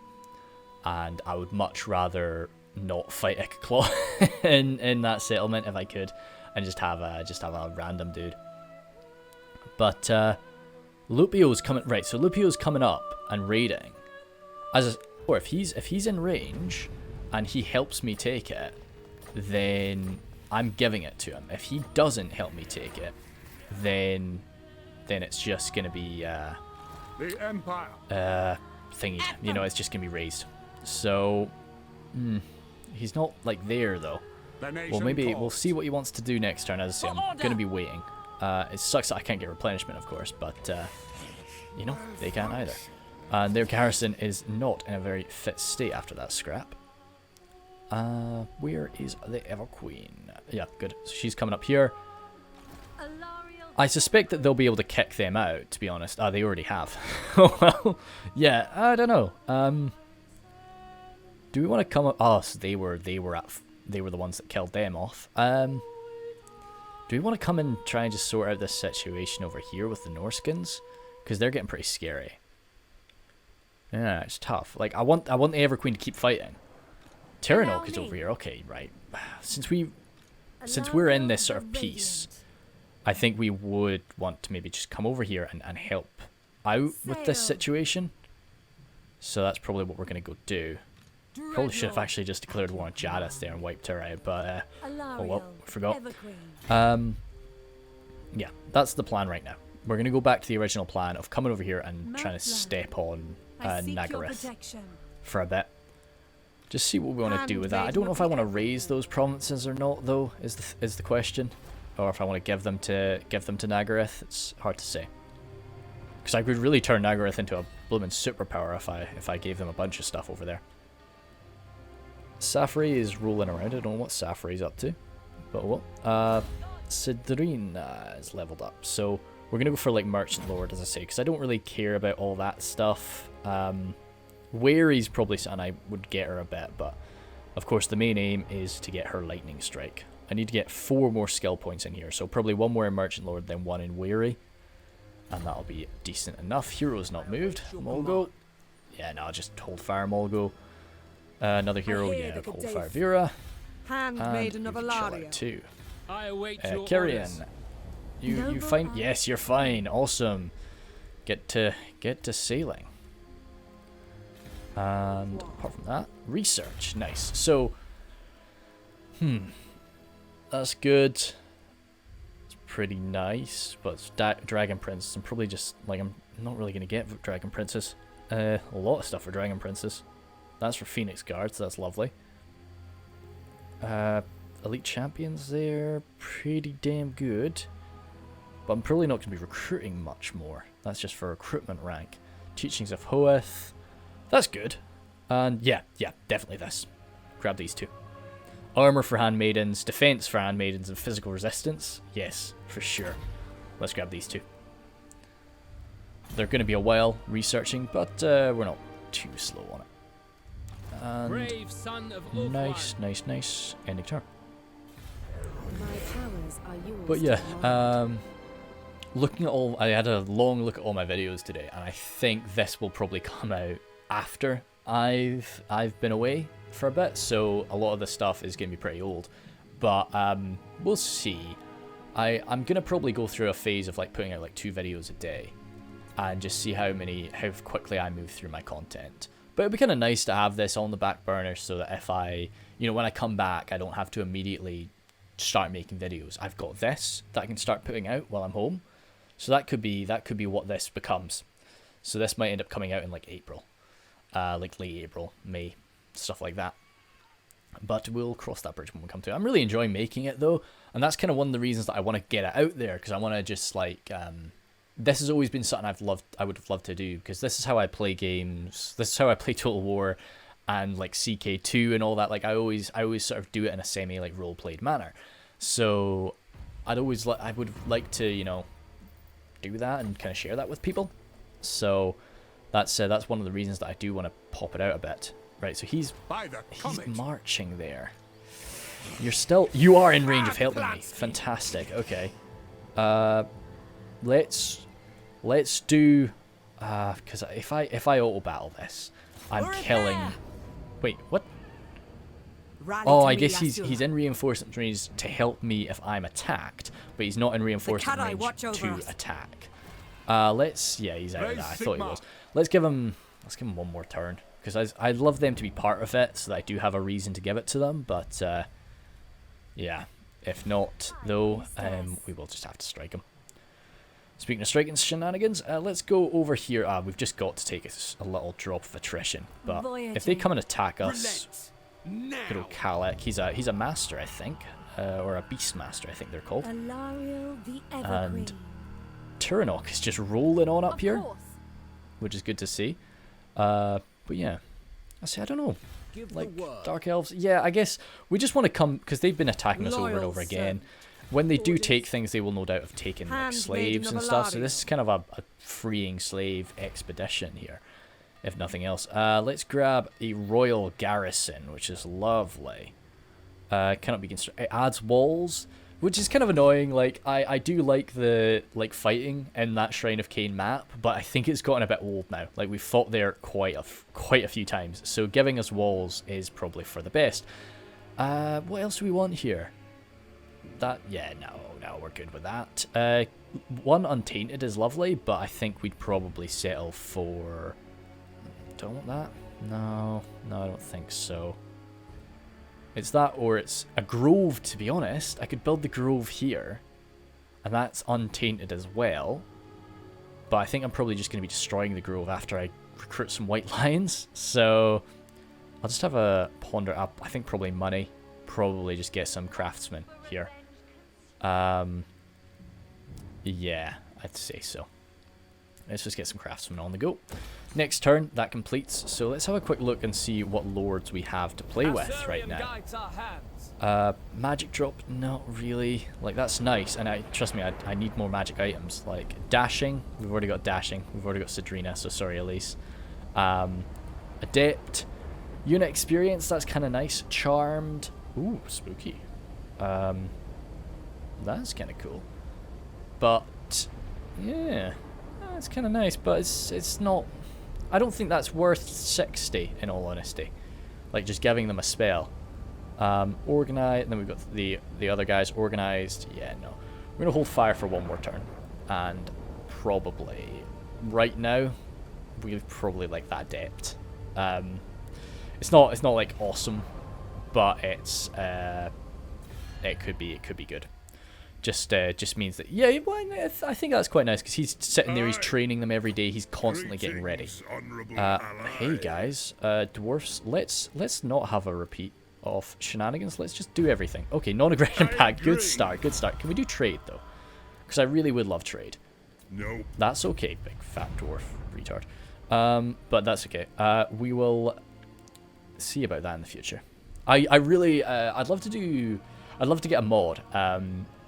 And I would much rather not fight Ikit Claw in that settlement if I could, and just have a random dude. But Lupio's coming right. So Lupio's coming up and raiding. Or if he's in range and he helps me take it, then I'm giving it to him. If he doesn't help me take it, then it's just gonna be the Empire thingy. It's just gonna be raised. So he's not like there though. Well, maybe we'll see what he wants to do next turn. As I say, I'm going to be waiting. It sucks that I can't get replenishment, of course, but, you know, they can't either. And their garrison is not in a very fit state after that scrap. Where is the Ever Queen? Yeah, good. So she's coming up here. I suspect that they'll be able to kick them out, to be honest. They already have. Well, yeah, I don't know. Do we want to come up? Oh, so they were the ones that killed them off. Do we want to come and try and just sort out this situation over here with the Norskins? Because they're getting pretty scary. Yeah, it's tough. Like, I want the Everqueen to keep fighting. Terranok is over here. Okay, right. Since we're in this sort of peace, I think we would want to maybe just come over here and help out with this situation. So that's probably what we're going to go do. Probably should have actually just declared war on Jadis there and wiped her out, but oh well, we forgot. Yeah, that's the plan right now. We're going to go back to the original plan of coming over here and trying to step on Nagaryth for a bit. Just see what we want to do with that. I don't know if I want to raise those provinces or not, though, is the question. Or if I want to give them to Nagaryth. It's hard to say. Because I could really turn Nagaryth into a blooming superpower if I gave them a bunch of stuff over there. Safri is rolling around. I don't know what Safri's up to. But well. Sadrina is leveled up. So we're going to go for like Merchant Lord, as I say. Because I don't really care about all that stuff. Wary's probably something I would get her a bit. But of course the main aim is to get her Lightning Strike. I need to get 4 more skill points in here. So probably 1 more in Merchant Lord, then 1 in Wary. And that'll be decent enough. Hero's not moved. Molgo. Yeah, no, just hold fire, Molgo. Another hero, yeah, hold fire, Vera. Handmaiden of Alaria. Too. I await your Carrion. orders. You fine? Yes, you're fine. Awesome. Get to sailing. And apart from that, research. Nice. So, that's good. It's pretty nice, but it's Dragon Prince. I'm probably just like I'm not really gonna get Dragon Princes. A lot of stuff for Dragon Princes. That's for Phoenix Guards. So that's lovely. Elite Champions there, pretty damn good. But I'm probably not gonna be recruiting much more. That's just for recruitment rank. Teachings of Hoeth. That's good. And yeah, definitely this. Grab these 2. Armor for Handmaidens, defense for Handmaidens, and physical resistance. Yes, for sure. Let's grab these 2. They're going to be a while researching, but we're not too slow on it. And Brave son of nice. Ending turn. My powers are yours. But yeah, looking at all, I had a long look at all my videos today, and I think this will probably come out after I've been away for a bit, so a lot of the stuff is going to be pretty old, but we'll see. I'm going to probably go through a phase of like putting out like 2 videos a day and just see how quickly I move through my content. But it'd be kind of nice to have this on the back burner so that if when I come back, I don't have to immediately start making videos. I've got this that I can start putting out while I'm home. So that could be what this becomes. So this might end up coming out in like April. Like late April, May, stuff like that. But we'll cross that bridge when we come to it. I'm really enjoying making it though, and that's kind of one of the reasons that I want to get it out there, because I want to just like this has always been something I would have loved to do, because this is how I play games. This is how I play Total War and like CK2 and all that. Like I always sort of do it in a semi like role played manner. So I would like to do that and kind of share that with people. So that's one of the reasons that I do want to pop it out a bit. Right, so he's marching there. You are in range of helping me. Fantastic. Okay. Let's do because if I auto battle this, I'm killing. Wait, what? Oh, I guess he's in reinforcement range to help me if I'm attacked, but he's not in reinforcement range to attack. He's out of that. I thought he was. Let's give him 1 more turn, because I'd love them to be part of it so that I do have a reason to give it to them. But yeah, if not though, we will just have to strike him. Speaking of striking shenanigans, let's go over here. We've just got to take a little drop of attrition, but if they come and attack us, Good old Kalek. He's a master, I think. Or a beast master, I think they're called. Alariel the Evergreen. And Turanok is just rolling on up here, which is good to see. But yeah, I don't know. Like Dark Elves, yeah, I guess we just want to come because they've been attacking us over and over again. When they do take things, they will no doubt have taken like slaves and stuff. So this is kind of a freeing slave expedition here, if nothing else. Let's grab a royal garrison, which is lovely. Cannot be constructed. It adds walls, which is kind of annoying. Like I do like the fighting in that Shrine of Cain map, but I think it's gotten a bit old now. Like we've fought there quite a few times, so giving us walls is probably for the best. What else do we want here? No, we're good with that. One Untainted is lovely, but I think we'd probably settle for. Do I want that? No, I don't think so. It's that or it's a grove, to be honest. I could build the grove here, and that's untainted as well. But I think I'm probably just going to be destroying the grove after I recruit some white lions. So I'll just have a ponder up. I think probably money. Probably just get some craftsmen here. Yeah, I'd say so. Let's just get some craftsmen on the go. Next turn, that completes. So let's have a quick look and see what lords we have to play with right now. Magic drop, not really. Like, that's nice. And trust me, I need more magic items. Like, dashing. We've already got dashing. We've already got Sadrina, so sorry, Elise. Adept. Unit experience, that's kind of nice. Charmed. Ooh, spooky. That's kind of cool. But, yeah. That's kind of nice, but it's not. I don't think that's worth 60 in all honesty. Like just giving them a spell. Organize, and then we've got the other guys organized. Yeah, no. We're gonna hold fire for one more turn, and probably right now we probably like that adept. It's not like awesome, but it's it could be good. Just means that, yeah, well, I think that's quite nice because he's sitting there, he's training them every day, he's constantly getting ready. Hey guys, dwarfs, let's not have a repeat of shenanigans, let's just do everything. Okay, non-aggression pact, good start. Can we do trade though? Because I really would love trade. No. That's okay, big fat dwarf retard. But that's okay. We will see about that in the future. I really, I'd love to get a mod.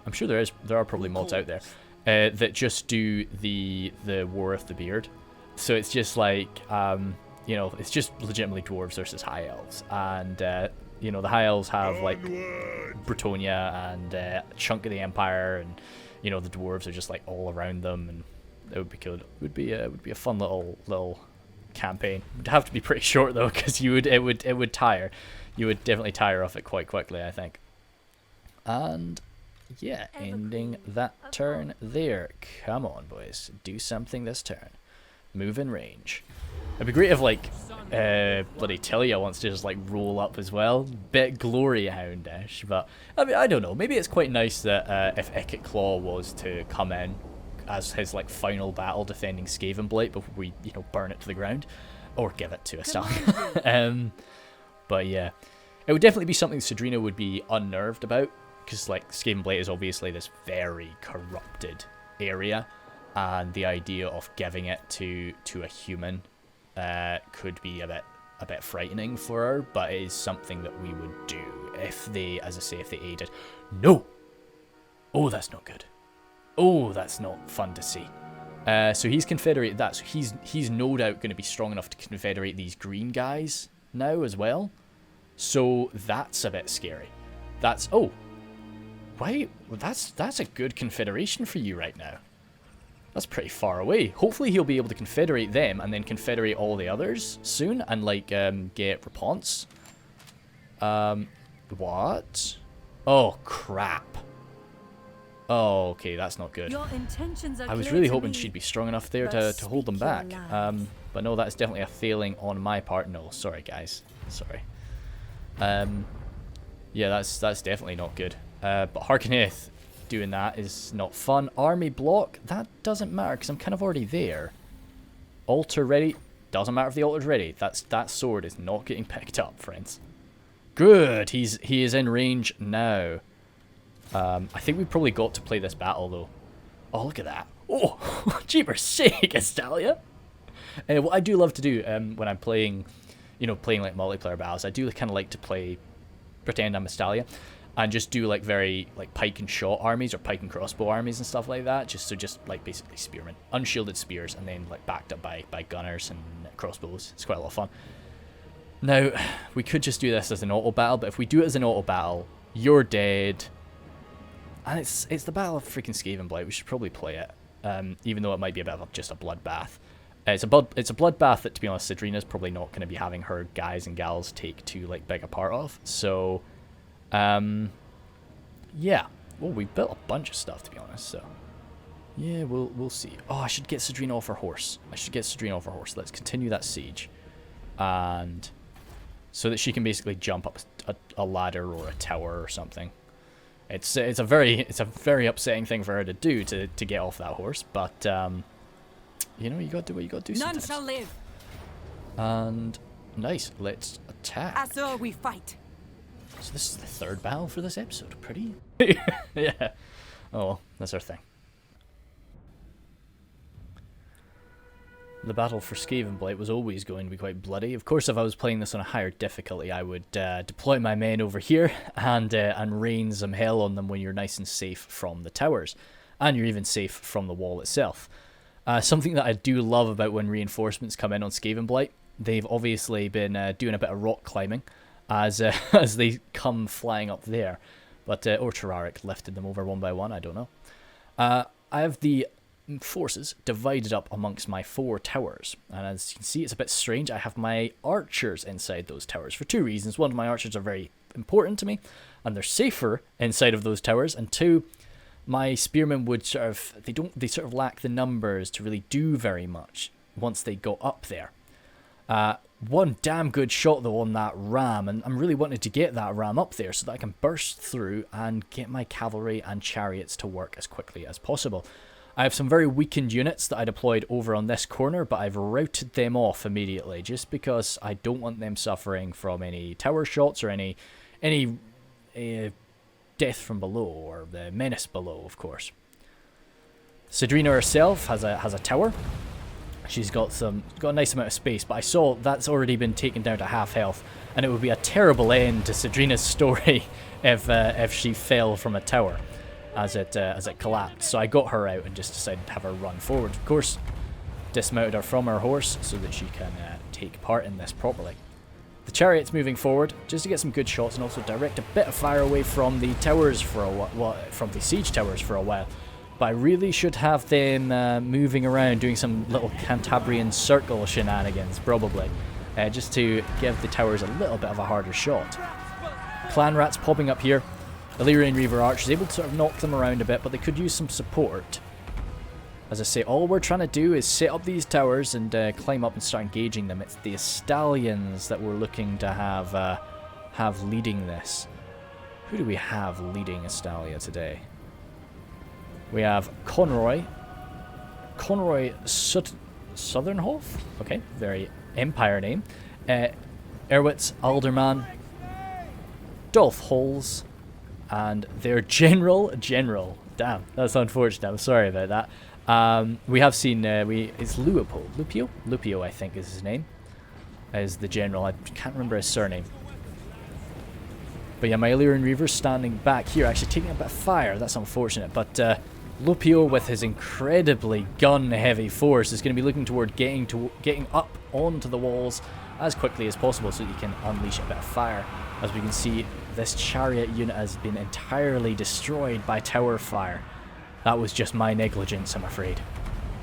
I'm sure there are probably mods out there that just do the War of the Beard. So it's just like you know, it's just legitimately dwarves versus high elves, and you know, the high elves have like Bretonia and a chunk of the Empire, and you know, the dwarves are just like all around them, and it would be good. It would be a fun little campaign. It would have to be pretty short though, because it would tire. You would definitely tire off it quite quickly, I think. And yeah, ending that turn there. Come on, boys. Do something this turn. Move in range. It'd be great if, like, bloody Tilia wants to just, like, roll up as well. Bit glory houndish, but, I mean, I don't know. Maybe it's quite nice that if Ikit Claw was to come in as his, like, final battle defending Skaven Blight before we, you know, burn it to the ground. Or give it to a stallion. But, yeah. It would definitely be something Sadrina would be unnerved about. Because, like, Skaven Blight is obviously this very corrupted area, and the idea of giving it to a human could be a bit frightening for her, but it is something that we would do if they, as I say, if they aided. No! Oh, that's not good. Oh, that's not fun to see. So he's confederated that, so he's no doubt going to be strong enough to confederate these green guys now as well. So that's a bit scary. That's... Oh! Wait, that's a good confederation for you right now. That's pretty far away. Hopefully he'll be able to confederate them and then confederate all the others soon and like get Reponse. What? Oh crap. Oh, okay, that's not good. Your intentions are I was clear really to hoping me, she'd be strong enough there to hold them back. But no, that's definitely a failing on my part. No, sorry guys. Sorry. Yeah, that's definitely not good. But Harkeneth doing that is not fun. Army block, that doesn't matter because I'm kind of already there. Altar ready, doesn't matter if the altar's ready. That sword is not getting picked up, friends. Good. He is in range now. I think we probably got to play this battle though. Oh, look at that. Oh, jeepers sake, Estalia. What I do love to do when I'm playing, playing like multiplayer battles, I do kind of like to pretend I'm Estalia, and just do like very like pike and shot armies or pike and crossbow armies and stuff like that. Just like basically spearmen, unshielded spears, and then like backed up by gunners and crossbows. It's quite a lot of fun. Now, we could just do this as an auto battle, but if we do it as an auto battle, you're dead. And it's the Battle of freaking Skaven Blight. We should probably play it, even though it might be a bit of just a bloodbath. It's a bloodbath that, to be honest, Sadrina's probably not going to be having her guys and gals take too like big a part of. So, yeah. Well, we built a bunch of stuff, to be honest. So, yeah, we'll see. Oh, I should get Sadrina off her horse. Let's continue that siege, and so that she can basically jump up a ladder or a tower or something. It's a very upsetting thing for her to do to get off that horse, but you got to do what you got to do sometimes. None shall live. And nice, let's attack. As all we fight. So this is the third battle for this episode. Pretty. Yeah. Oh, well, that's our thing. The battle for Skaven Blight was always going to be quite bloody. Of course, if I was playing this on a higher difficulty, I would deploy my men over here and rain some hell on them when you're nice and safe from the towers. And you're even safe from the wall itself. Something that I do love about when reinforcements come in on Skaven Blight, they've obviously been doing a bit of rock climbing as they come flying up there. But or Terraric lifted them over one by one, I don't know. I have the forces divided up amongst my 4 towers, and as you can see, it's a bit strange. I have my archers inside those towers for 2 reasons. One, my archers are very important to me and they're safer inside of those towers, and 2, my spearmen would they sort of lack the numbers to really do very much once they got up there. One damn good shot though on that ram, and I'm really wanting to get that ram up there so that I can burst through and get my cavalry and chariots to work as quickly as possible. I have some very weakened units that I deployed over on this corner, but I've routed them off immediately just because I don't want them suffering from any tower shots or any death from below, or the menace below, of course. Sadrina herself has a tower. She's got a nice amount of space, but I saw that's already been taken down to half health, and it would be a terrible end to Sadrina's story if she fell from a tower as it collapsed. So I got her out and just decided to have her run forward. Of course, dismounted her from her horse so that she can take part in this properly. The chariot's moving forward just to get some good shots and also direct a bit of fire away from the towers for a while, from the siege towers for a while. But I really should have them moving around, doing some little Cantabrian circle shenanigans, probably, just to give the towers a little bit of a harder shot. Clan rats popping up here. Illyrian Reaver Archers able to sort of knock them around a bit, but they could use some support. As I say, all we're trying to do is set up these towers and climb up and start engaging them. It's the Stallions that we're looking to have leading this. Who do we have leading Estalia today? We have Conroy Southernhof. Okay, very Empire name. Erwitz Alderman, Dolph Halls, and their general. Damn, that's unfortunate. I'm sorry about that. We have seen it's Lupio, I think is his name, as the general. I can't remember his surname. But yeah, my Illyrian Reaver's standing back here, actually taking a bit of fire. That's unfortunate. But Lupio, with his incredibly gun-heavy force, is going to be looking toward getting up onto the walls as quickly as possible so that he can unleash a bit of fire. As we can see, this chariot unit has been entirely destroyed by tower fire. That was just my negligence, I'm afraid.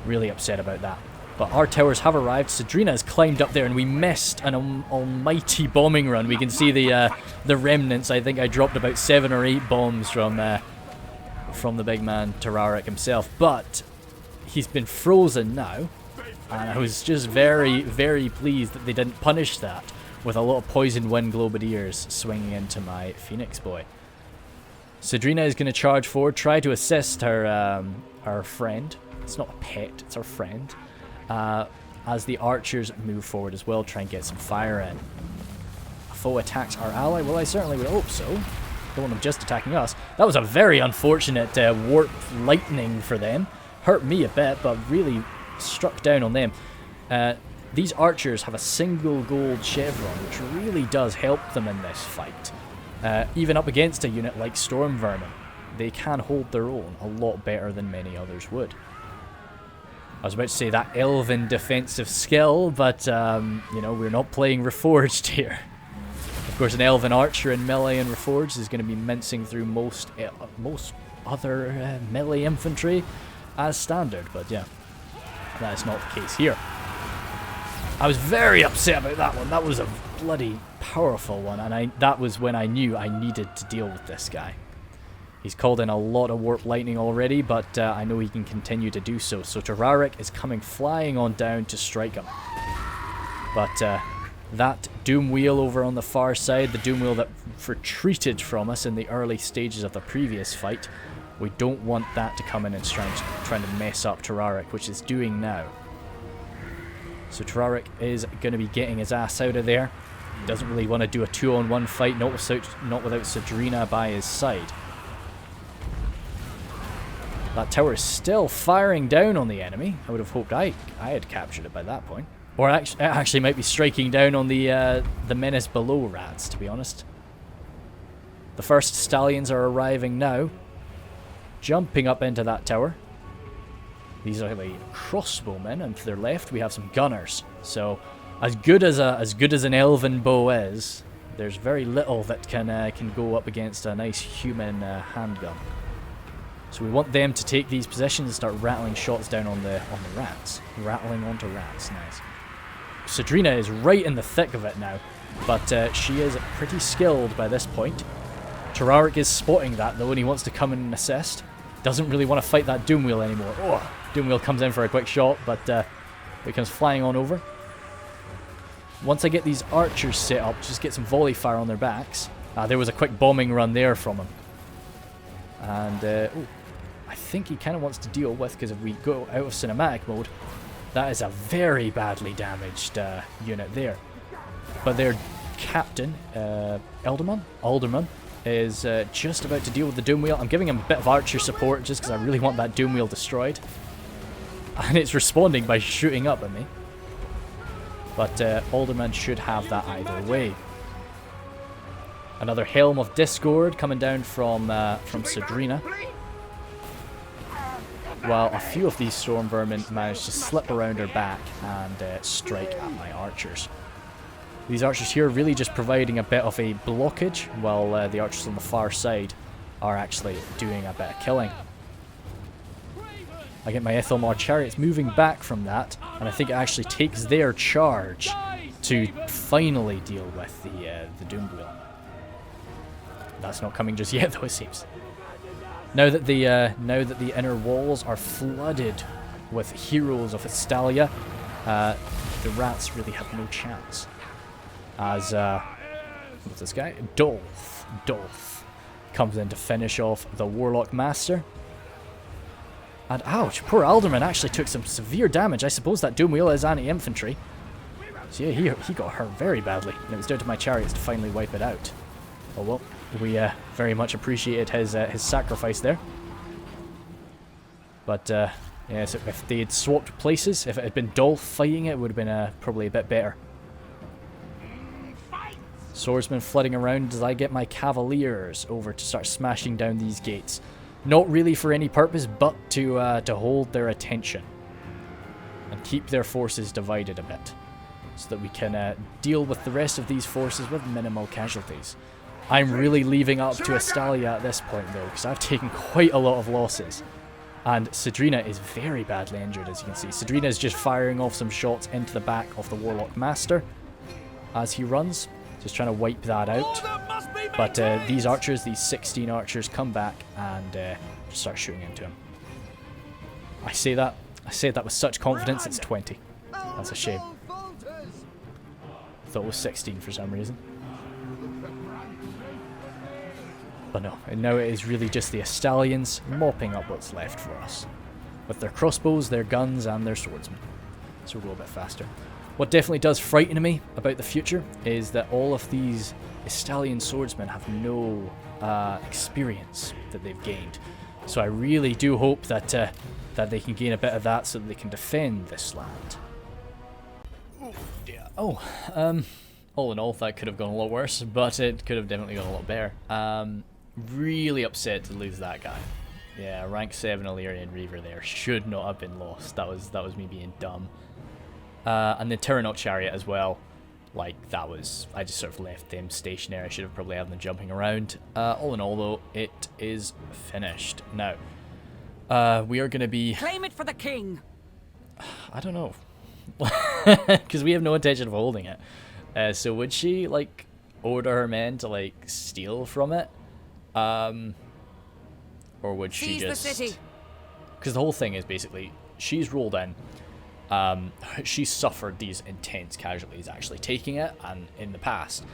Really upset about that. But our towers have arrived. Sadrina has climbed up there, and we missed an almighty bombing run. We can see the remnants. I think I dropped about 7 or 8 bombs from the big man Terraric himself. But he's been frozen now, and I was just very, very pleased that they didn't punish that with a lot of poisoned wind globadiers swinging into my Phoenix boy. Sadrina is going to charge forward, try to assist her friend. It's not a pet, it's her friend. As the archers move forward as well, try and get some fire in. A foe attacks our ally? Well, I certainly would hope so. Don't want them just attacking us. That was a very unfortunate warp lightning for them. Hurt me a bit, but really struck down on them. These archers have a single gold chevron, which really does help them in this fight. Even up against a unit like Storm Vermin, they can hold their own a lot better than many others would. I was about to say that elven defensive skill, but, you know, we're not playing Reforged here. Of course, an elven archer in melee and Reforged is going to be mincing through most other melee infantry as standard, but yeah, that is not the case here. I was very upset about that one. That was a bloody powerful one, and that was when I knew I needed to deal with this guy. He's called in a lot of warp lightning already, but I know he can continue to do so. So Tararik is coming flying on down to strike him. But that Doom Wheel over on the far side, the Doom Wheel that retreated from us in the early stages of the previous fight, we don't want that to come in and trying to mess up Tararik, which it's doing now. So Tararik is going to be getting his ass out of there. He doesn't really want to do a 2-on-1 fight, not without Sadrina by his side. That tower is still firing down on the enemy. I would have hoped I had captured it by that point. Or it actually might be striking down on the menace below rats, to be honest. The first stallions are arriving now, jumping up into that tower. These are the crossbowmen, and to their left we have some gunners. So, as good as an elven bow is, there's very little that can go up against a nice human handgun. So we want them to take these positions and start rattling shots down on the rats, rattling onto rats. Nice. Sadrina is right in the thick of it now, but she is pretty skilled by this point. Tararik is spotting that though, and he wants to come in and assist. Doesn't really want to fight that Doom Wheel anymore. Oh, Doom Wheel comes in for a quick shot, but it comes flying on over. Once I get these archers set up, just get some volley fire on their backs. There was a quick bombing run there from him. And, I think he kind of wants to deal with, because if we go out of cinematic mode, that is a very badly damaged unit there. But their captain, Alderman, is just about to deal with the Doom Wheel. I'm giving him a bit of archer support just because I really want that Doom Wheel destroyed. And it's responding by shooting up at me. But Alderman should have that either way. Another Helm of Discord coming down from Sadrina. While a few of these Storm Vermin managed to slip around her back and strike at my archers. These archers here are really just providing a bit of a blockage, while the archers on the far side are actually doing a bit of killing. I get my Avelorn chariots moving back from that, and I think it actually takes their charge to finally deal with the Doom Wheel. That's not coming just yet, though, it seems. Now that the inner walls are flooded with heroes of Estalia, the rats really have no chance. As what's this guy? Dolph comes in to finish off the Warlock Master. And ouch, poor Alderman actually took some severe damage. I suppose that Doom Wheel is anti-infantry. So yeah, he got hurt very badly, and it was down to my chariots to finally wipe it out. Oh well, we very much appreciated his sacrifice there. But yeah, so if they had swapped places, if it had been Dolph fighting it, would have been probably a bit better. Swordsmen flooding around as I get my Cavaliers over to start smashing down these gates. Not really for any purpose, but to hold their attention and keep their forces divided a bit, so that we can deal with the rest of these forces with minimal casualties. I'm really leaving up to Estalia at this point though, because I've taken quite a lot of losses. And Sadrina is very badly injured, as you can see. Sadrina is just firing off some shots into the back of the Warlock Master as he runs, just trying to wipe that out. But these archers, these 16 archers, come back and start shooting into him. I say that with such confidence, it's 20. That's a shame. I thought it was 16 for some reason. But no, and now it is really just the Estalians mopping up what's left for us. With their crossbows, their guns, and their swordsmen. So we'll go a bit faster. What definitely does frighten me about the future is that all of these Estalian swordsmen have no experience that they've gained. So I really do hope that that they can gain a bit of that so that they can defend this land. Oh dear. Oh, all in all, that could have gone a lot worse, but it could have definitely gone a lot better. Really upset to lose that guy. Yeah, rank 7 Illyrian Reaver there should not have been lost. That was me being dumb. And the Tyrannoc Chariot as well. Like, that was... I just sort of left them stationary. I should have probably had them jumping around. All in all, though, it is finished. Now, we are going to be... Claim it for the king! I don't know. Because we have no intention of holding it. So would she, like, order her men to, like, steal from it? Or would she Seize just... the city. Because the whole thing is basically, she's rolled in. She suffered these intense casualties actually taking it, and in the past,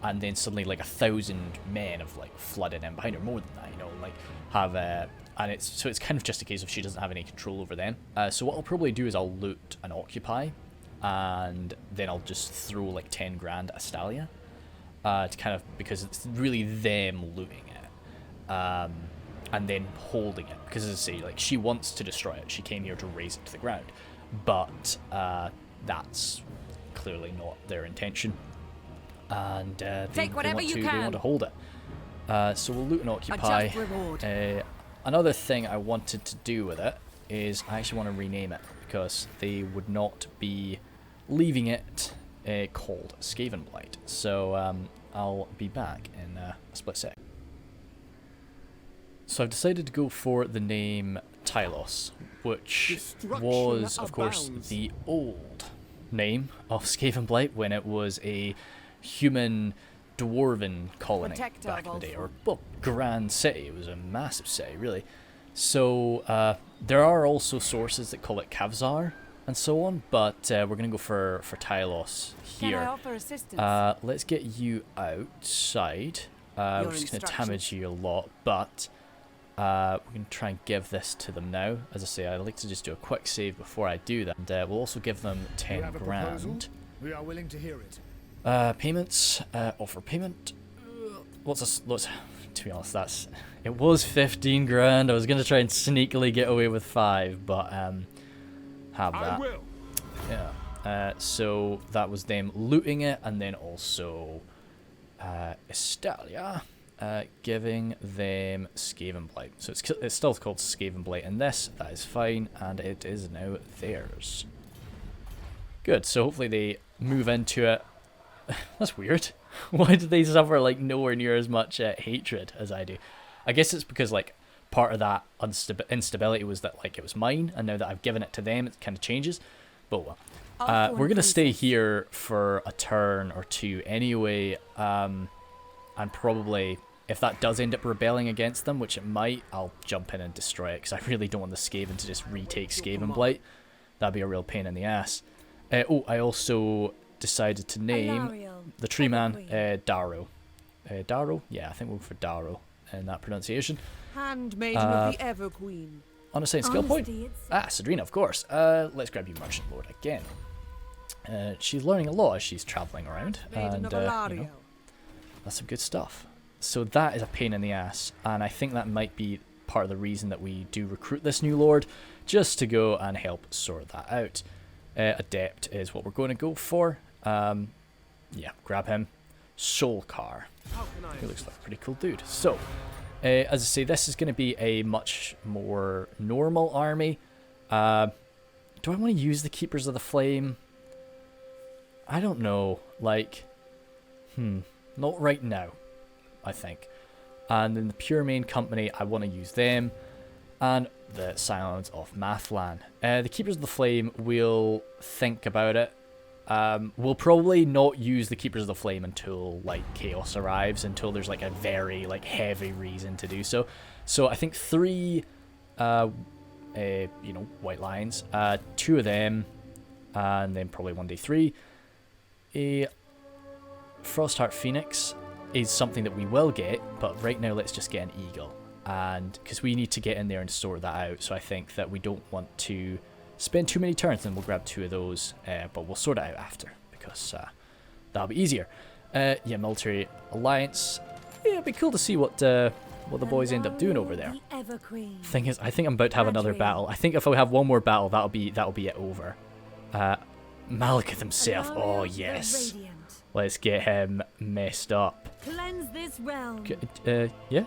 and then suddenly like 1,000 men have like flooded in behind her, more than that, you know, like have and it's kind of just a case of she doesn't have any control over them. So what I'll probably do is I'll loot and occupy, and then I'll just throw like 10 grand at Astalia, to kind of, because it's really them looting it, and then holding it, because as I say, like she wants to destroy it. She came here to raze it to the ground. But that's clearly not their intention, and they want to hold it. So we'll loot and occupy. Another thing I wanted to do with it is I actually want to rename it, because they would not be leaving it called Skaven Blight. So I'll be back in a split sec. So I've decided to go for the name Tylos, which was, of course, the old name of Skaven Blight when it was a human dwarven colony back in the day, or, well, grand city. It was a massive city, really. So there are also sources that call it Kavzar and so on, but we're going to go for Tylos here. Can I offer assistance? Let's get you outside. We're just going to damage you a lot, but... we're going to try and give this to them now. As I say, I like to just do a quick save before I do that. And we'll also give them 10 grand. We are willing to hear it. Payments. Offer payment. To be honest, it was 15 grand. I was going to try and sneakily get away with 5, but have that. I will. Yeah. So that was them looting it, and then also Estalia. Giving them Skaven Blight. So it's still called Skaven Blight in this. That is fine, and it is now theirs. Good, so hopefully they move into it. That's weird. Why did they suffer like nowhere near as much hatred as I do? I guess it's because like part of that instability was that like it was mine, and now that I've given it to them, it kind of changes. But well, we're gonna stay here for a turn or two anyway, and probably... If that does end up rebelling against them, which it might, I'll jump in and destroy it, because I really don't want the Skaven to just retake Skaven Blight. That'd be a real pain in the ass. Oh, I also decided to name the tree man Darrow. Darrow? Yeah, I think we'll go for Darrow in that pronunciation. Handmaiden of the Ever Queen. On a Saint skill point? Sadrina, of course. Let's grab you Merchant Lord again. She's learning a lot as she's travelling around, and you know, that's some good stuff. So that is a pain in the ass, and I think that might be part of the reason that we do recruit this new lord, just to go and help sort that out. Adept is what we're going to go for. Yeah, grab him. Solkar. He looks like a pretty cool dude. So, as I say, this is going to be a much more normal army. Do I want to use the Keepers of the Flame? I don't know. Like, not right now, I think. And then the Pure Main Company, I want to use them. And the Silence of Mathlan. The Keepers of the Flame, we'll think about it. We'll probably not use the Keepers of the Flame until like Chaos arrives, until there's like a very like heavy reason to do so. So I think 3 you know, White Lions, 2 of them, and then probably 1d3. A Frostheart Phoenix is something that we will get, but right now let's just get an Eagle, and because we need to get in there and sort that out. So I think that we don't want to spend too many turns, then we'll grab 2 of those, but we'll sort it out after, because that'll be easier. Yeah, military alliance. Yeah, it'd be cool to see what the boys end up doing over there. Thing is, I think I'm about to have another battle. I think if I have one more battle, that'll be it over. Malekith himself. Oh yes. Let's get him messed up. Cleanse this realm. Yeah.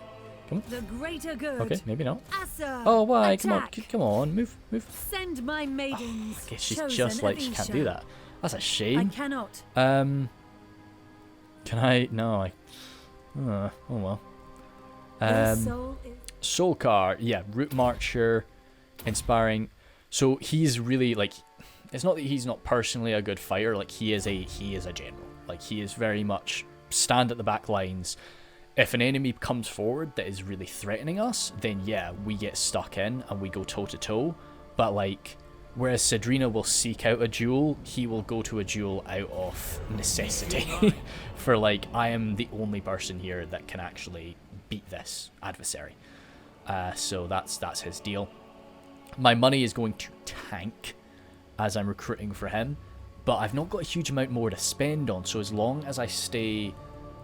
Come on. The greater good. Okay, maybe not. Asa, Oh why? attack. Come on, move. Send my maidens. Okay, she's chosen just like of she can't Isha. do that. That's a I shame. cannot. Can I? No. Oh well. Your soul is Solkar, yeah, Root Marcher, inspiring. So he's really like, it's not that he's not personally a good fighter. Like he is a general. Like he is very much stand at the back lines. If an enemy comes forward that is really threatening us, then yeah, we get stuck in and we go toe to toe. But like, whereas Sadrina will seek out a duel, he will go to a duel out of necessity. For like, I am the only person here that can actually beat this adversary. So that's his deal. My money is going to tank as I'm recruiting for him, but I've not got a huge amount more to spend on, so as long as I stay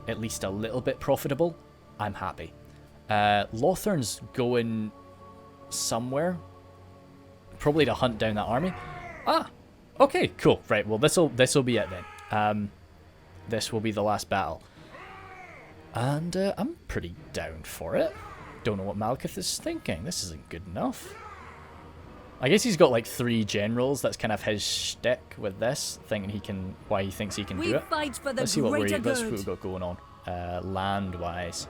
at least a little bit profitable, I'm happy. Lothern's going somewhere, probably to hunt down that army. Ah, okay, cool. Right, well this'll be it then. This will be the last battle, and I'm pretty down for it. Don't know what Malekith is thinking. This isn't good enough. I guess he's got like 3 generals. That's kind of his shtick with this, thinking why he thinks he can do it. Fight for the Let's see what we've good. got going on, land-wise.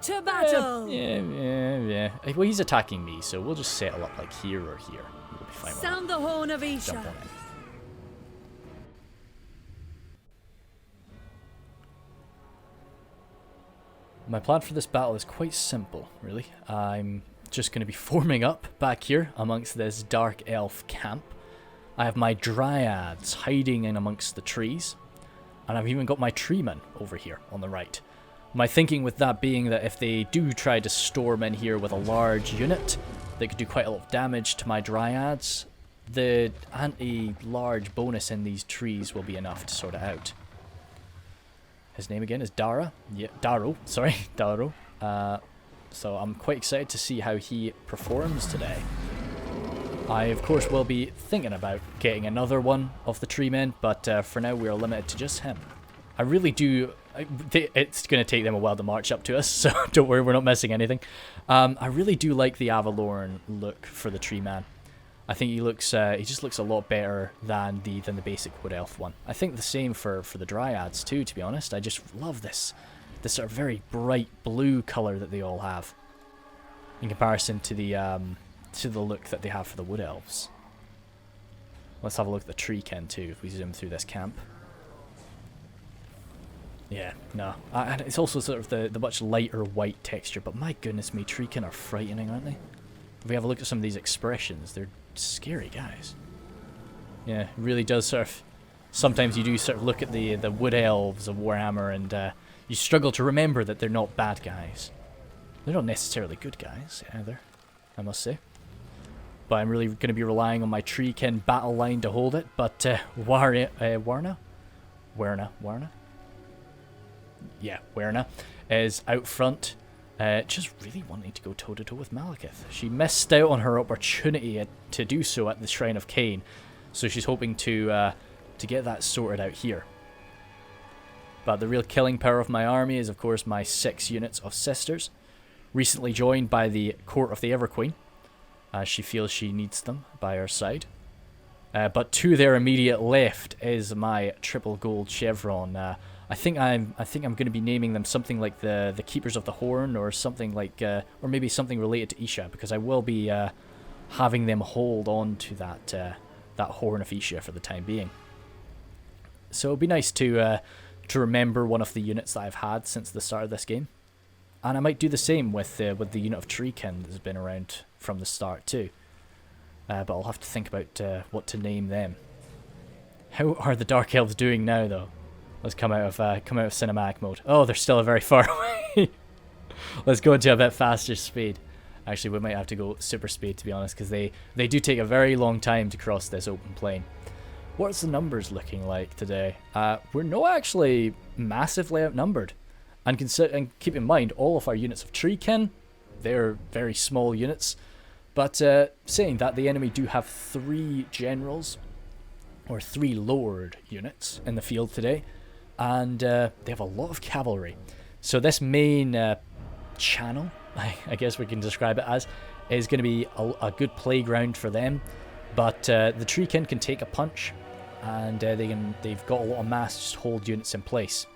To battle. Yeah. Well, he's attacking me, so we'll just settle up like here or here. We'll be fine with that. Sound the horn of Jump Isha. on in. My plan for this battle is quite simple, really. I'm just going to be forming up back here amongst this dark elf camp. I have my dryads hiding in amongst the trees, and I've even got my treemen over here on the right. My thinking with that being that if they do try to storm in here with a large unit that could do quite a lot of damage to my dryads, the anti-large bonus in these trees will be enough to sort it out. His name again is Dara. Yeah, Daro. Sorry, Daro. So I'm quite excited to see how he performs today. I, of course, will be thinking about getting another one of the tree men, but for now we are limited to just him. I really do... It's going to take them a while to march up to us, so don't worry, we're not missing anything. I really do like the Avelorn look for the tree man. I think he looks, he just looks a lot better than the basic wood elf one. I think the same for the dryads too, to be honest. I just love this sort of very bright blue color that they all have, in comparison to the look that they have for the wood elves. Let's have a look at the tree ken too, if we zoom through this camp. Yeah, no, and it's also sort of the much lighter white texture. But my goodness me, tree ken are frightening, aren't they? If we have a look at some of these expressions, they're scary guys. Yeah, it really does sort of... Sometimes you do sort of look at the wood elves of Warhammer and you struggle to remember that they're not bad guys. They're not necessarily good guys either, I must say. But I'm really going to be relying on my treekin battle line to hold it. But Warna? Yeah, Werna is out front. Just really wanting to go toe-to-toe with Malekith. She missed out on her opportunity to do so at the Shrine of Cain, so she's hoping to get that sorted out here. But the real killing power of my army is, of course, my 6 units of sisters, recently joined by the Court of the Everqueen, as she feels she needs them by her side. But to their immediate left is my triple gold chevron. I think I'm going to be naming them something like the Keepers of the Horn, or something like, or maybe something related to Isha, because I will be having them hold on to that Horn of Isha for the time being. So it'll be nice to remember one of the units that I've had since the start of this game, and I might do the same with the unit of Treekin that's been around from the start too. But I'll have to think about what to name them. How are the Dark Elves doing now, though? Let's come out of cinematic mode. Oh, they're still very far away. Let's go into a bit faster speed. Actually, we might have to go super speed, to be honest, because they do take a very long time to cross this open plain. What's the numbers looking like today? We're not actually massively outnumbered. And keep in mind, all of our units of treekin, they're very small units. But saying that, the enemy do have 3 generals, or 3 lord units in the field today. And they have a lot of cavalry. So this main channel, I guess we can describe it as, is going to be a good playground for them. But the treekin can take a punch, and they've got a lot of mass to just hold units in place.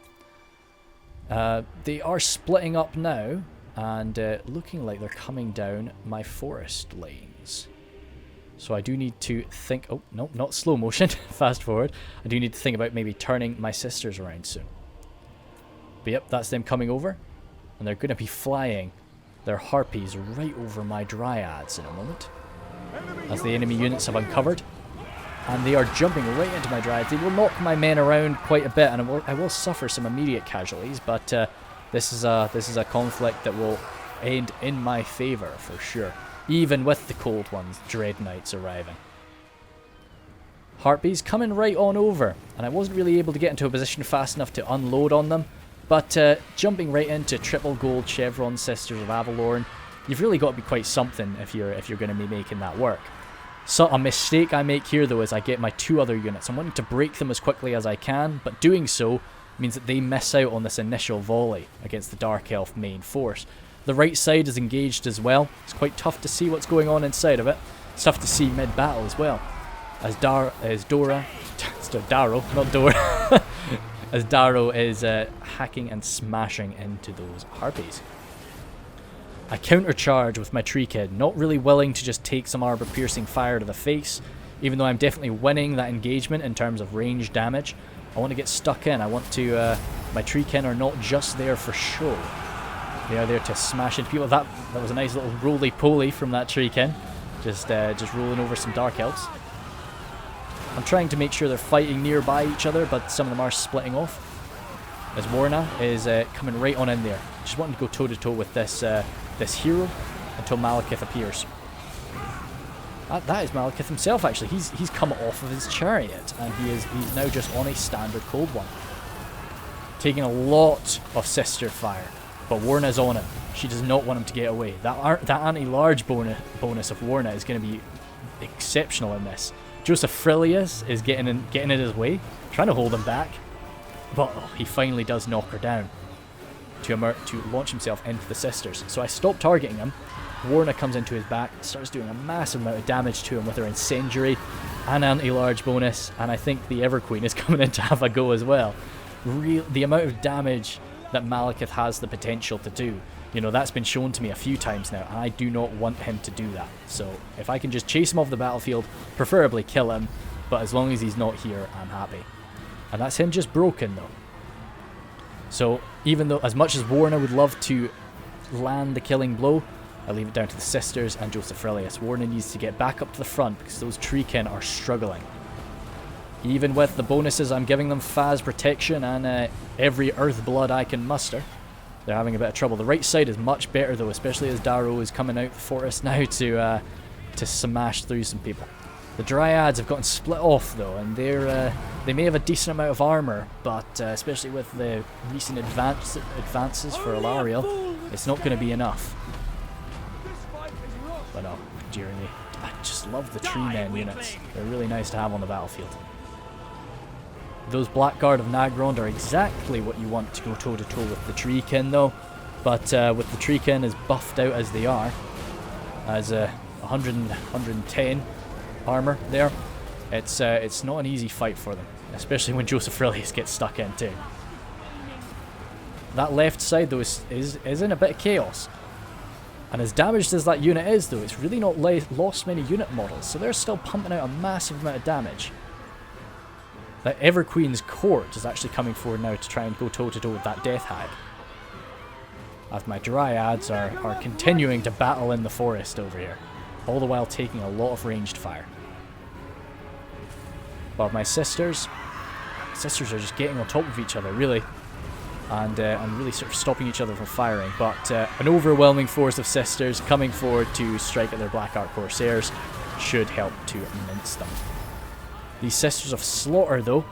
They are splitting up now, and looking like they're coming down my forest lanes. So I do need to think... Oh, no, not slow motion. Fast forward. I do need to think about maybe turning my sisters around soon. But yep, that's them coming over. And they're going to be flying their harpies right over my dryads in a moment, as the enemy units have uncovered. And they are jumping right into my dryads. They will knock my men around quite a bit, and I will suffer some immediate casualties, but this is a conflict that will end in my favour for sure, even with the cold ones, Dread Knights, arriving. Harpies coming right on over, and I wasn't really able to get into a position fast enough to unload on them, but jumping right into triple gold chevron Sisters of Avelorn, you've really got to be quite something if you're going to be making that work. So a mistake I make here though is I get my 2 other units. I'm wanting to break them as quickly as I can, but doing so means that they miss out on this initial volley against the Dark Elf main force. The right side is engaged as well. It's quite tough to see what's going on inside of it. It's tough to see mid-battle as well. As Darrow, not Dora, as Darrow is hacking and smashing into those harpies. I countercharge with my tree kid, not really willing to just take some armor-piercing fire to the face, even though I'm definitely winning that engagement in terms of range damage. I want to get stuck in. I want to... my tree kin are not just there for show. They are there to smash into people. That was a nice little roly-poly from that tree kin. Just rolling over some dark elves. I'm trying to make sure they're fighting nearby each other, but some of them are splitting off. As Warna is coming right on in there. Just wanting to go toe-to-toe with this hero until Malekith appears. That is Malekith himself, actually. He's come off of his chariot, and he's now just on a standard cold one. Taking a lot of sister fire, but Warna's on him. She does not want him to get away. That anti-large bonus of Warna is going to be exceptional in this. Joseph Frillius is getting in his way, trying to hold him back, but he finally does knock her down to launch himself into the sisters. So I stop targeting him. Warna comes into his back, starts doing a massive amount of damage to him with her incendiary and anti-large bonus, and I think the Everqueen is coming in to have a go as well. The amount of damage that Malekith has the potential to do, you know, that's been shown to me a few times now, and I do not want him to do that. So if I can just chase him off the battlefield, preferably kill him, but as long as he's not here, I'm happy. And that's him just broken though. So even though, as much as Warna would love to land the killing blow, I leave it down to the sisters and Joseph Frillius. Warna needs to get back up to the front because those treekin are struggling. Even with the bonuses I'm giving them, Phas protection and every earth blood I can muster, they're having a bit of trouble. The right side is much better though, especially as Darrow is coming out the forest now to smash through some people. The Dryads have gotten split off though, and they may have a decent amount of armor, but especially with the recent advances for Alariel, it's not going to be enough. But no, dearly, I just love the tree men units. They're really nice to have on the battlefield. Those Blackguard of Nagrond are exactly what you want to go toe-to-toe with the treekin though, but with the treekin as buffed out as they are, as 110 armor there, it's not an easy fight for them, especially when Joseph Frillius gets stuck in too. That left side though is in a bit of chaos, and as damaged as that unit is though, it's really not lost many unit models, so they're still pumping out a massive amount of damage. That Everqueen's court is actually coming forward now to try and go toe-to-toe with that Death Hag. As my Dryads are continuing to battle in the forest over here, all the while taking a lot of ranged fire. But my sisters are just getting on top of each other, really. and really sort of stopping each other from firing. But an overwhelming force of sisters coming forward to strike at their Black Ark Corsairs should help to mince them. These Sisters of Slaughter, though,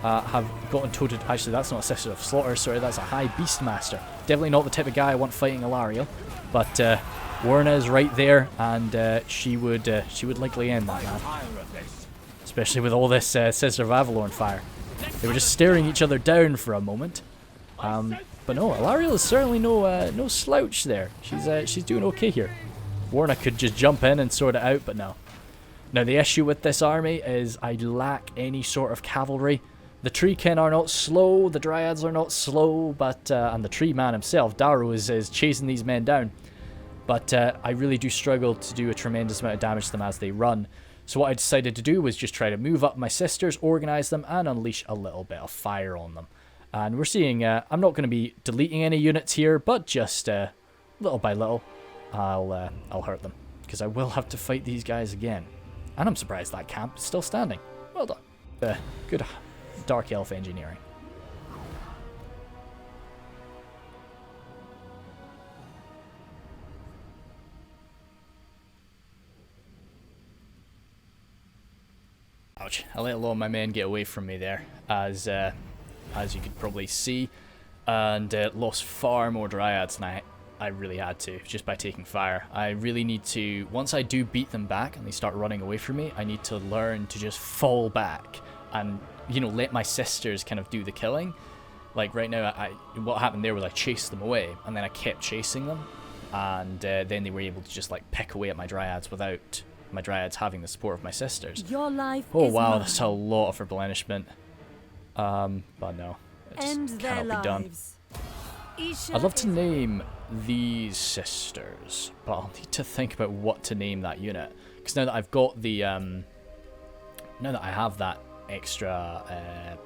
have gotten toted. Actually, that's not a Sister of Slaughter, sorry, that's a High Beastmaster. Definitely not the type of guy I want fighting Avelorn, but Warna is right there, and she would likely end that, man. Especially with all this Sister of Avelorn fire. They were just staring each other down for a moment. But no, Avelorn is certainly no slouch there. She's doing okay here. Warna could just jump in and sort it out, but no. Now the issue with this army is I lack any sort of cavalry. The Treekin are not slow, the Dryads are not slow, but and the Tree Man himself, Daru, is chasing these men down. But I really do struggle to do a tremendous amount of damage to them as they run. So what I decided to do was just try to move up my sisters, organize them, and unleash a little bit of fire on them. And we're seeing, I'm not going to be deleting any units here, but just little by little, I'll hurt them. Because I will have to fight these guys again. And I'm surprised that camp is still standing. Well done. Good Dark Elf engineering. Ouch. I let alone my men get away from me there, as you could probably see, and lost far more Dryads than I really had to, just by taking fire. I really need to, once I do beat them back and they start running away from me, I need to learn to just fall back and, you know, let my sisters kind of do the killing. Like right now, what happened there was I chased them away, and then I kept chasing them, and then they were able to just like pick away at my Dryads without my Dryads having the support of my sisters. Your life oh is wow, mine. that's a lot of replenishment. But no, it just cannot be done. I'd love to name these sisters, but I'll need to think about what to name that unit. Because now that I've got the, now that I have that extra,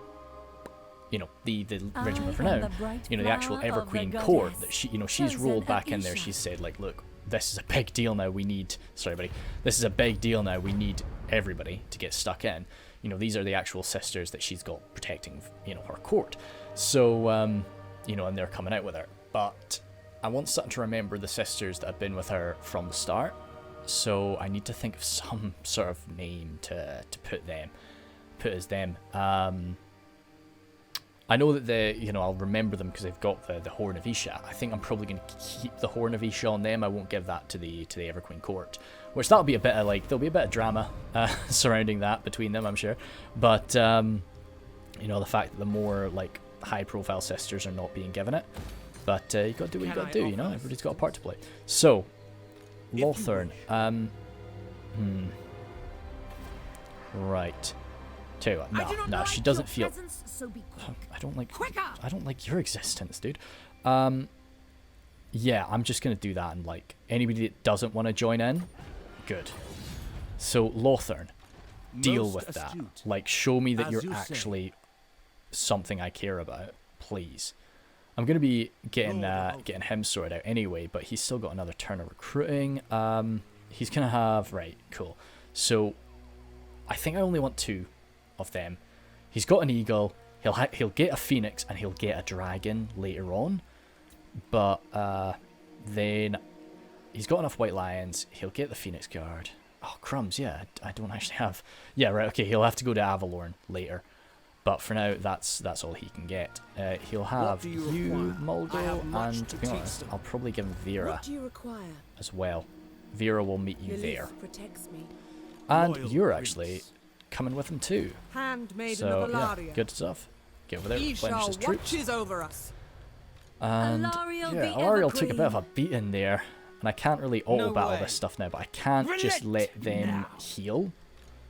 you know, the regiment for now, you know, the actual Everqueen court that she, you know, she's rolled back in there. She said like, look, this is a big deal now. We need, sorry buddy, this is a big deal now. We need everybody to get stuck in. You know, these are the actual sisters that she's got protecting, you know, her court. So, you know, and they're coming out with her. But I want something to remember the sisters that have been with her from the start. So I need to think of some sort of name to put as them. I know that you know, I'll remember them because they've got the Horn of Isha. I think I'm probably going to keep the Horn of Isha on them. I won't give that to the Everqueen court, which that'll be a bit of like, there'll be a bit of drama surrounding that between them, I'm sure. But you know, the fact that the more like high-profile sisters are not being given it, but you got to do what you got to do. You know, everybody's got a part to play. So, Lothern. Right. Tell you what, no, she doesn't feel. I don't like your existence, dude. Yeah, I'm just gonna do that, and like anybody that doesn't want to join in, good. So Lothern, deal with that. Like, show me that you're actually something I care about, please. I'm gonna be getting him sorted out anyway, but he's still got another turn of recruiting. He's gonna have, right, cool. So I think I only want 2 of them. He's got an eagle. He'll get a phoenix and he'll get a dragon later on. But then he's got enough white lions. He'll get the phoenix guard. Oh crumbs, yeah, I don't actually have. Yeah, right. Okay, he'll have to go to Avelorn later. But for now, that's all he can get. He'll have you, Mulgo, and to be honest, I'll probably give him Vera as well. Vera will meet you there. And you're actually coming with him too. So yeah, good stuff. Get over there, replenish his troops. Over us. And yeah, Avelorn took a bit of a beating there, and I can't really auto battle this stuff now, but I can't just let them heal.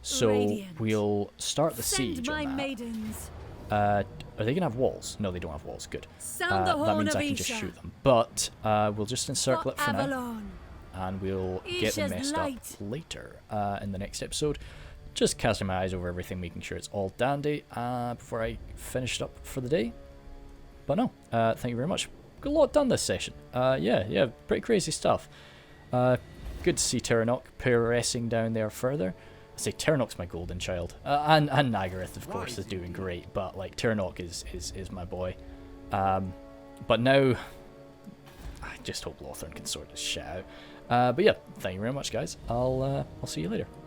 So we'll start the siege on that. Are they gonna have walls? No, they don't have walls. Good. That means I can just shoot them. But we'll just encircle it for now, and we'll get them messed up later in the next episode. Just casting my eyes over everything, making sure it's all dandy before I finish it up for the day. But no, thank you very much. Got a lot done this session. Yeah, pretty crazy stuff. Good to see Terranok progressing down there further. I say Terranok's my golden child, and Nagaryth of course is doing great, but like Terranok is my boy. But now, I just hope Lothern can sort this shit out. But yeah, thank you very much, guys. I'll see you later.